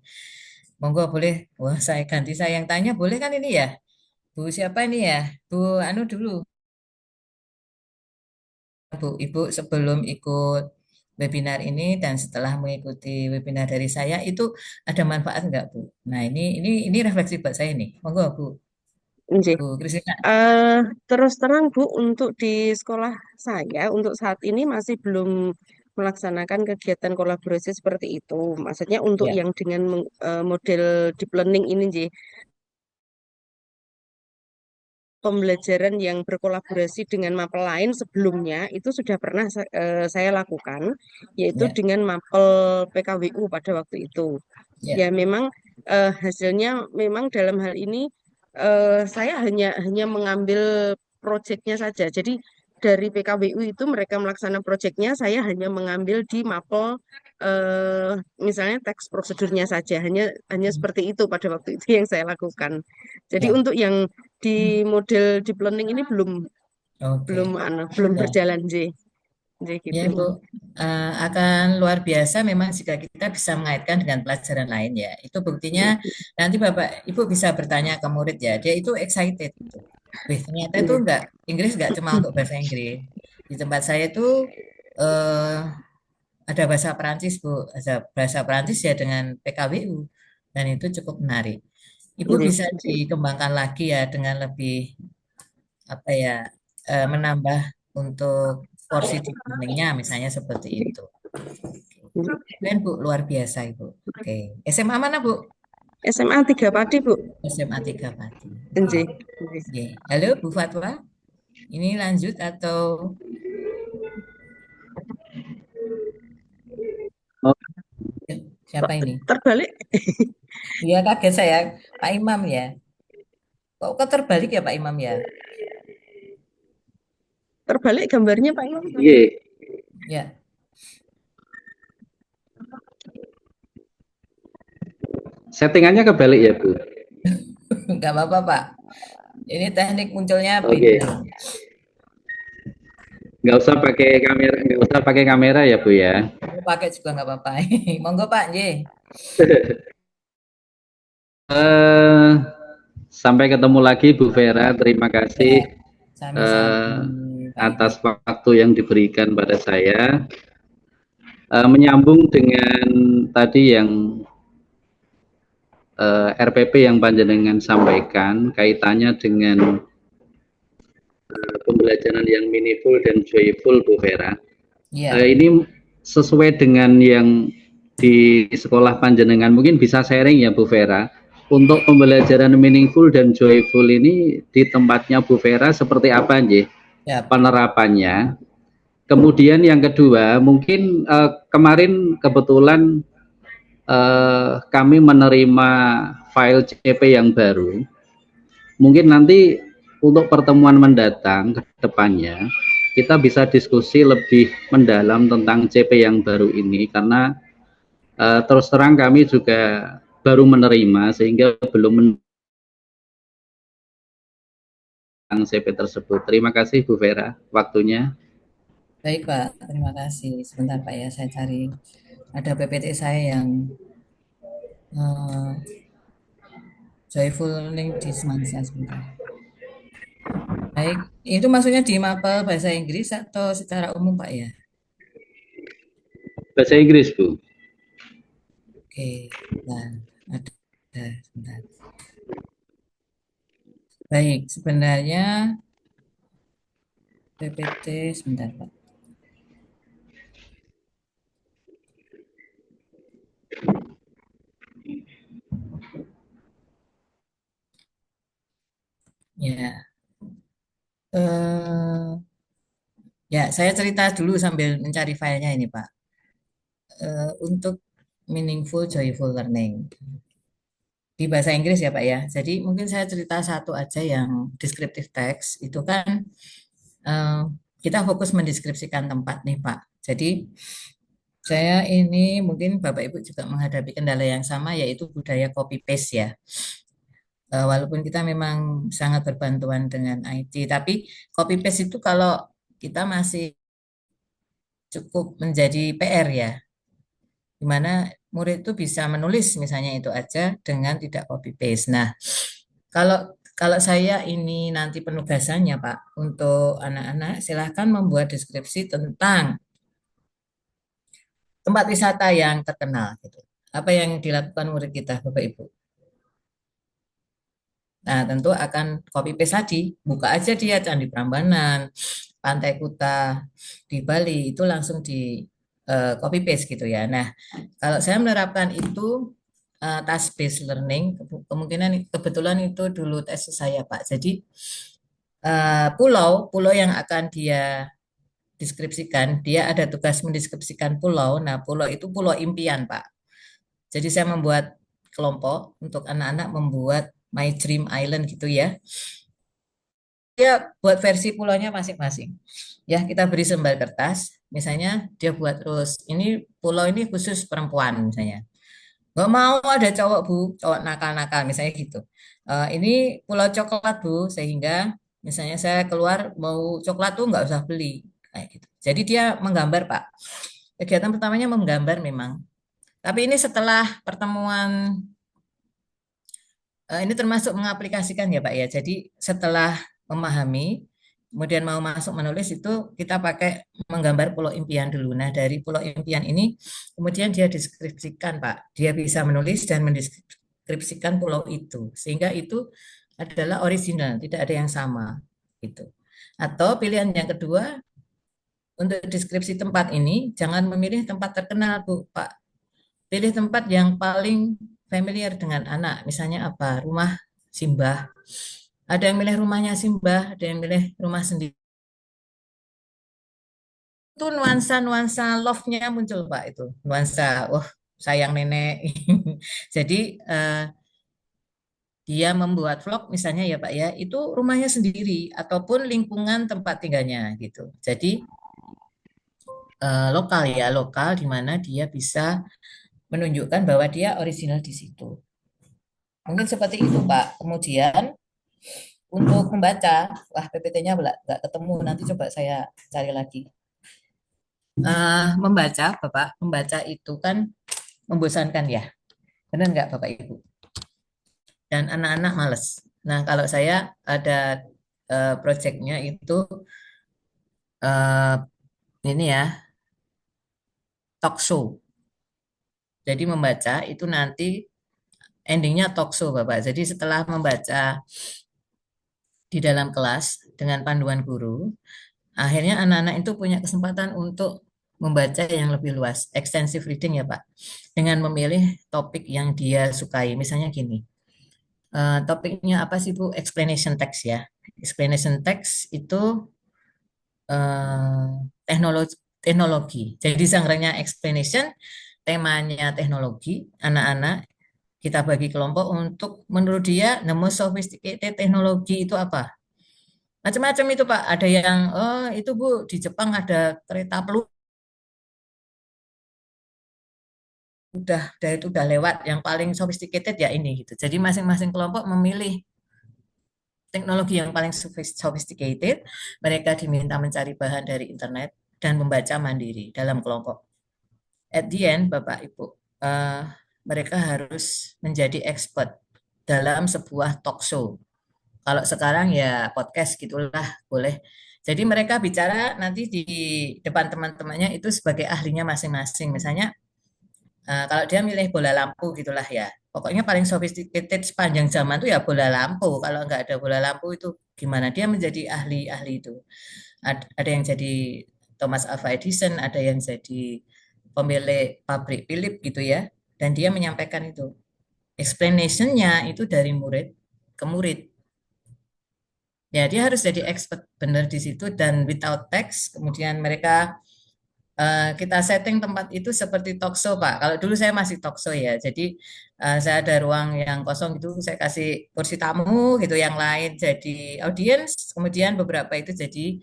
Monggo boleh. Wah, saya ganti saya yang tanya, boleh kan ini ya? Bu siapa ini ya? Bu Anu dulu. Bu, Ibu sebelum ikut webinar ini dan setelah mengikuti webinar dari saya itu ada manfaat enggak, Bu? Nah, ini refleksi buat saya nih. Monggo, Bu. Nggih. Bu Kristina. Terus terang Bu, untuk di sekolah saya untuk saat ini masih belum melaksanakan kegiatan kolaborasi seperti itu. Maksudnya untuk Ya. yang dengan model deep learning ini, nggih, pembelajaran yang berkolaborasi dengan mapel lain sebelumnya itu sudah pernah saya lakukan, yaitu Ya. dengan mapel PKWU pada waktu itu. Ya. Ya memang hasilnya memang dalam hal ini saya hanya mengambil proyeknya saja. Jadi dari PKWU itu mereka melaksanakan proyeknya, saya hanya mengambil di mapel misalnya teks prosedurnya saja. Hanya seperti itu pada waktu itu yang saya lakukan. Jadi Ya. untuk yang di model deep learning ini belum Oke. belum Ya. berjalan, J. Ya, Gitu. Bu, akan luar biasa memang jika kita bisa mengaitkan dengan pelajaran lain ya. Itu buktinya nanti Bapak Ibu bisa bertanya ke murid ya, dia itu excited gitu. Wih, ternyata itu enggak, Inggris enggak cuma untuk bahasa Inggris. Di tempat saya itu eh, ada bahasa Perancis, Bu. Ada bahasa Perancis ya dengan PKWU. Dan itu cukup menarik. Ibu bisa dikembangkan lagi ya dengan lebih apa ya, menambah untuk porsi deep learning-nya misalnya seperti itu. Dan Bu, luar biasa Ibu. Oke. SMA mana Bu? SMA 3 Padi, Bu. SMA 3 Pati. Oke. Oke. Halo Bu Fatwa. Ini lanjut atau siapa ini? Terbalik. Iya kaget saya, Pak Imam ya. Kok terbalik ya Pak Imam ya? Terbalik gambarnya Pak Imam. Iya. Ya. Settingannya kebalik ya, Bu? Enggak apa-apa, Pak. Ini teknik munculnya Oke. beda. Nggak usah pakai kamera ya, Bu ya. Pakai juga nggak apa-apa. Monggo Pak, J. Sampai ketemu lagi Bu Vera, terima kasih atas waktu yang diberikan pada saya. Menyambung dengan tadi yang RPP yang panjenengan sampaikan, kaitannya dengan pembelajaran yang meaningful dan joyful, Bu Vera. Ini sesuai dengan yang di sekolah panjenengan, mungkin bisa sharing ya Bu Vera. Untuk pembelajaran meaningful dan joyful ini di tempatnya Bu Vera seperti apa nggih penerapannya? Kemudian yang kedua, mungkin kemarin kebetulan kami menerima file CP yang baru. Mungkin nanti untuk pertemuan mendatang ke depannya kita bisa diskusi lebih mendalam tentang CP yang baru ini, karena terus terang kami juga baru menerima sehingga belum tentang CP tersebut. Terima kasih Bu Vera waktunya. Baik Pak, terima kasih. Sebentar Pak ya, saya cari. Ada PPT saya yang Joyful Learning di Semansa sebentar. Baik, itu maksudnya di mapel bahasa Inggris atau secara umum Pak ya? Bahasa Inggris Bu. Oke, nah ada sebentar. Baik, sebenarnya PPT sebentar Pak. Ya, ya saya cerita dulu sambil mencari filenya ini Pak. Untuk meaningful joyful learning di bahasa Inggris ya Pak ya. Jadi mungkin saya cerita satu aja yang descriptive text itu kan kita fokus mendeskripsikan tempat nih Pak. Jadi saya ini mungkin Bapak Ibu juga menghadapi kendala yang sama yaitu budaya copy paste ya. Walaupun kita memang sangat berbantuan dengan IT, tapi copy paste itu kalau kita masih cukup menjadi PR ya, di mana murid itu bisa menulis misalnya itu aja dengan tidak copy paste. Nah, kalau kalau saya ini nanti penugasannya Pak untuk anak-anak, silahkan membuat deskripsi tentang tempat wisata yang terkenal gitu. Apa yang dilakukan murid kita, Bapak Ibu? Nah, tentu akan copy paste tadi, buka aja dia Candi Prambanan, Pantai Kuta di Bali itu langsung di copy paste gitu ya. Nah, kalau saya menerapkan itu task based learning, kemungkinan kebetulan itu dulu tes saya Pak. Jadi pulau yang akan dia deskripsikan, dia ada tugas mendeskripsikan pulau. Nah, pulau itu pulau impian Pak. Jadi saya membuat kelompok untuk anak-anak membuat My Dream Island gitu ya. Dia buat versi pulaunya masing-masing. Ya, kita beri sembal kertas. Misalnya dia buat terus, ini pulau ini khusus perempuan misalnya. Nggak mau ada cowok Bu, cowok nakal-nakal misalnya gitu. Ini pulau coklat Bu, sehingga misalnya saya keluar mau coklat tuh nggak usah beli. Kayak gitu. Jadi dia menggambar Pak. Kegiatan pertamanya menggambar memang. Tapi ini setelah pertemuan ini termasuk mengaplikasikan ya Pak ya. Jadi setelah memahami, kemudian mau masuk menulis itu kita pakai menggambar pulau impian dulu. Nah dari pulau impian ini kemudian dia deskripsikan Pak. Dia bisa menulis dan mendeskripsikan pulau itu. Sehingga itu adalah original, tidak ada yang sama. Gitu. Atau pilihan yang kedua, untuk deskripsi tempat ini jangan memilih tempat terkenal Bu, Pak. Pilih tempat yang paling familiar dengan anak, misalnya apa? Rumah Simbah. Ada yang milih rumahnya Simbah, ada yang milih rumah sendiri. Itu nuansa-nuansa love-nya muncul, Pak, itu. Nuansa, wah, sayang nenek. Jadi, dia membuat vlog misalnya ya Pak ya, itu rumahnya sendiri ataupun lingkungan tempat tinggalnya gitu. Jadi, lokal ya, lokal di mana dia bisa menunjukkan bahwa dia original di situ. Mungkin seperti itu, Pak. Kemudian untuk membaca, wah PPT-nya nggak ketemu. Nanti coba saya cari lagi. Membaca, Bapak, membaca itu kan membosankan ya. Benar nggak, Bapak Ibu? Dan anak-anak males. Nah, kalau saya ada proyeknya itu ini ya, talk show. Jadi membaca itu nanti endingnya talk show, Bapak. Jadi setelah membaca di dalam kelas dengan panduan guru, akhirnya anak-anak itu punya kesempatan untuk membaca yang lebih luas, extensive reading ya Pak, dengan memilih topik yang dia sukai. Misalnya gini, topiknya apa sih Bu? Explanation text ya. Explanation text itu teknologi. Jadi sanggarnya explanation, temanya teknologi, anak-anak kita bagi kelompok untuk menurut dia the most sophisticated teknologi itu apa? Macam-macam itu Pak. Ada yang, oh itu Bu, di Jepang ada kereta peluru. Itu udah lewat, yang paling sophisticated ya ini gitu. Jadi masing-masing kelompok memilih teknologi yang paling sophisticated, mereka diminta mencari bahan dari internet dan membaca mandiri dalam kelompok. At the end, Bapak Ibu, mereka harus menjadi expert dalam sebuah talk show. Kalau sekarang ya podcast gitulah boleh. Jadi mereka bicara nanti di depan teman-temannya itu sebagai ahlinya masing-masing. Misalnya kalau dia milih bola lampu gitulah ya. Pokoknya paling sophisticated sepanjang zaman itu ya bola lampu. Kalau nggak ada bola lampu itu gimana? Dia menjadi ahli-ahli itu. Ada yang jadi Thomas Alva Edison, ada yang jadi pemilik pabrik Philip gitu ya. Dan dia menyampaikan itu. Explanation-nya itu dari murid ke murid. Ya, dia harus jadi expert benar di situ dan without text. Kemudian mereka kita setting tempat itu seperti talk show, Pak. Kalau dulu saya masih talk show ya, jadi saya ada ruang yang kosong gitu, saya kasih kursi tamu gitu, yang lain jadi audience, kemudian beberapa itu jadi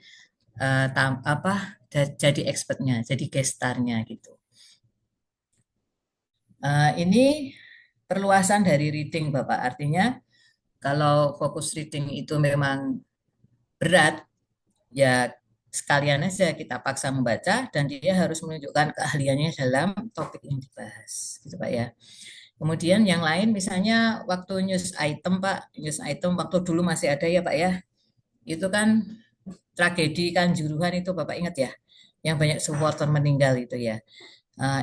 jadi expertnya, jadi guest star-nya gitu. Ini perluasan dari reading, Bapak. Artinya kalau fokus reading itu memang berat, ya sekalian aja kita paksa membaca dan dia harus menunjukkan keahliannya dalam topik yang dibahas, gitu Pak ya. Kemudian yang lain misalnya waktu news item Pak, news item waktu dulu masih ada ya Pak ya, itu kan tragedi Kanjuruhan itu Bapak ingat ya, yang banyak supporter meninggal itu ya.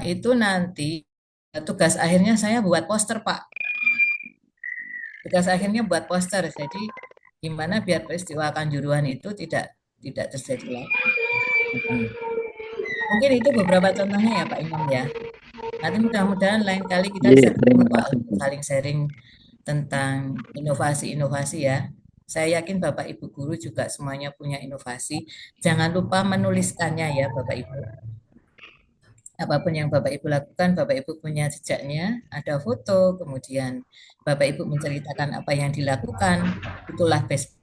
Itu nanti tugas akhirnya saya buat poster Pak, tugas akhirnya buat poster, jadi gimana biar peristiwa Kanjuruhan itu tidak terjadi lagi. Mungkin itu beberapa contohnya ya Pak Imam ya. Nanti mudah-mudahan lain kali kita bisa ketemu Terima Pak kasih. untuk saling sharing tentang inovasi-inovasi ya. Saya yakin Bapak Ibu guru juga semuanya punya inovasi. Jangan lupa menuliskannya ya Bapak Ibu. Apapun yang Bapak Ibu lakukan, Bapak Ibu punya jejaknya, ada foto, kemudian Bapak Ibu menceritakan apa yang dilakukan, itulah best.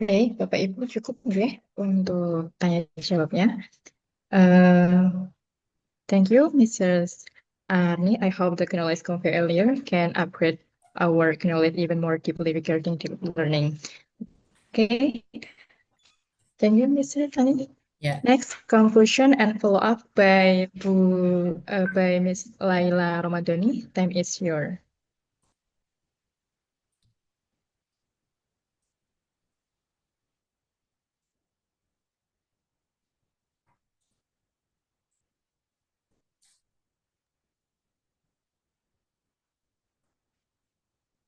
Oke, Bapak Ibu cukup ya untuk tanya jawabnya. Uh, Thank you, Mrs. Arni. I hope the knowledge conveyed earlier can upgrade our knowledge even more deeply regarding deep learning. Okay. Thank you, Mrs. Arni. Ya. Next, conclusion and follow-up by Ms. Laila Ramadhani. Time is yours.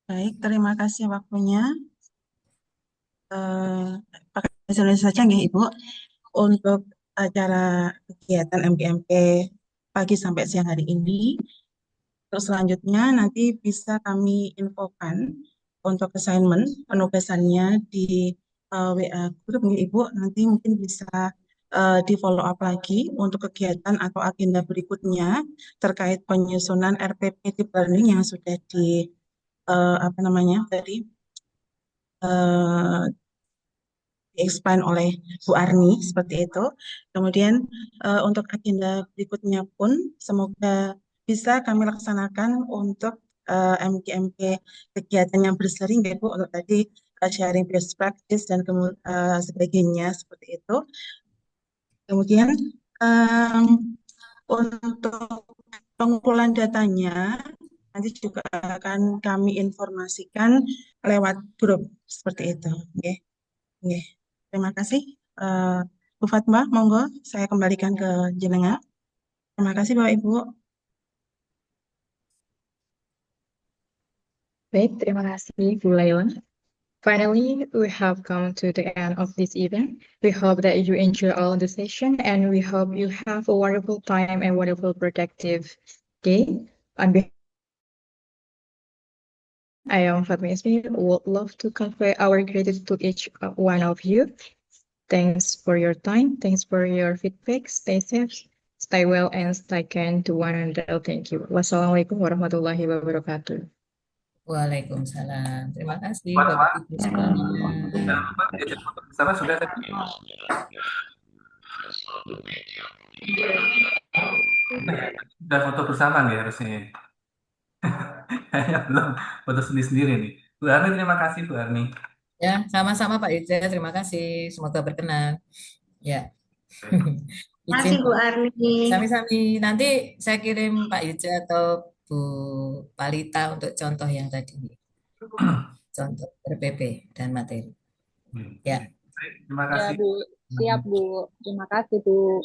Baik, terima kasih waktunya. Pakai tulis saja nggih, Ibu, untuk acara kegiatan MGMP pagi sampai siang hari ini. Terus selanjutnya nanti bisa kami infokan untuk assignment penugasannya di WA grup nggih, Ibu. Nanti mungkin bisa di follow up lagi untuk kegiatan atau agenda berikutnya terkait penyusunan RPP Deep Learning yang sudah di tadi di-explain oleh Bu Arni seperti itu. Kemudian untuk agenda berikutnya pun semoga bisa kami laksanakan untuk MGMP kegiatan yang bersering ya Bu, untuk tadi sharing best practice dan sebagainya seperti itu. Kemudian untuk pengumpulan datanya nanti juga akan kami informasikan lewat grup seperti itu. Okay. Okay. Terima kasih. Bu Fatma, monggo saya kembalikan ke jenengan. Terima kasih Bapak Ibu. Baik, terima kasih Bu Laila. Finally, we have come to the end of this event. We hope that you enjoy all the session and we hope you have a wonderful time and wonderful productive day. On behalf I am Fatma Ismail, would love to convey our gratitude to each one of you. Thanks for your time. Thanks for your feedback. Stay safe, stay well, and stay kind to one another. Thank you. Wassalamualaikum warahmatullahi wabarakatuh. Waalaikumsalam. Terima kasih Buat Bapak Ibu semuanya. jangan lupa diajak foto bersama sudah tadi. Sudah foto bersama nih harusnya. Kayaknya belum foto sendiri-sendiri nih. Bu Arni, terima kasih Bu Arni. Ya, sama-sama Pak Ica. Terima kasih. Semoga berkenan. Ya. Terima kasih Bu Arni. Sami-sami. Nanti saya kirim Pak Ica atau Bu Palita untuk contoh yang tadi. Contoh RPP dan materi. Ya. Terima Ya kasih. Bu, siap Bu. Terima kasih Bu.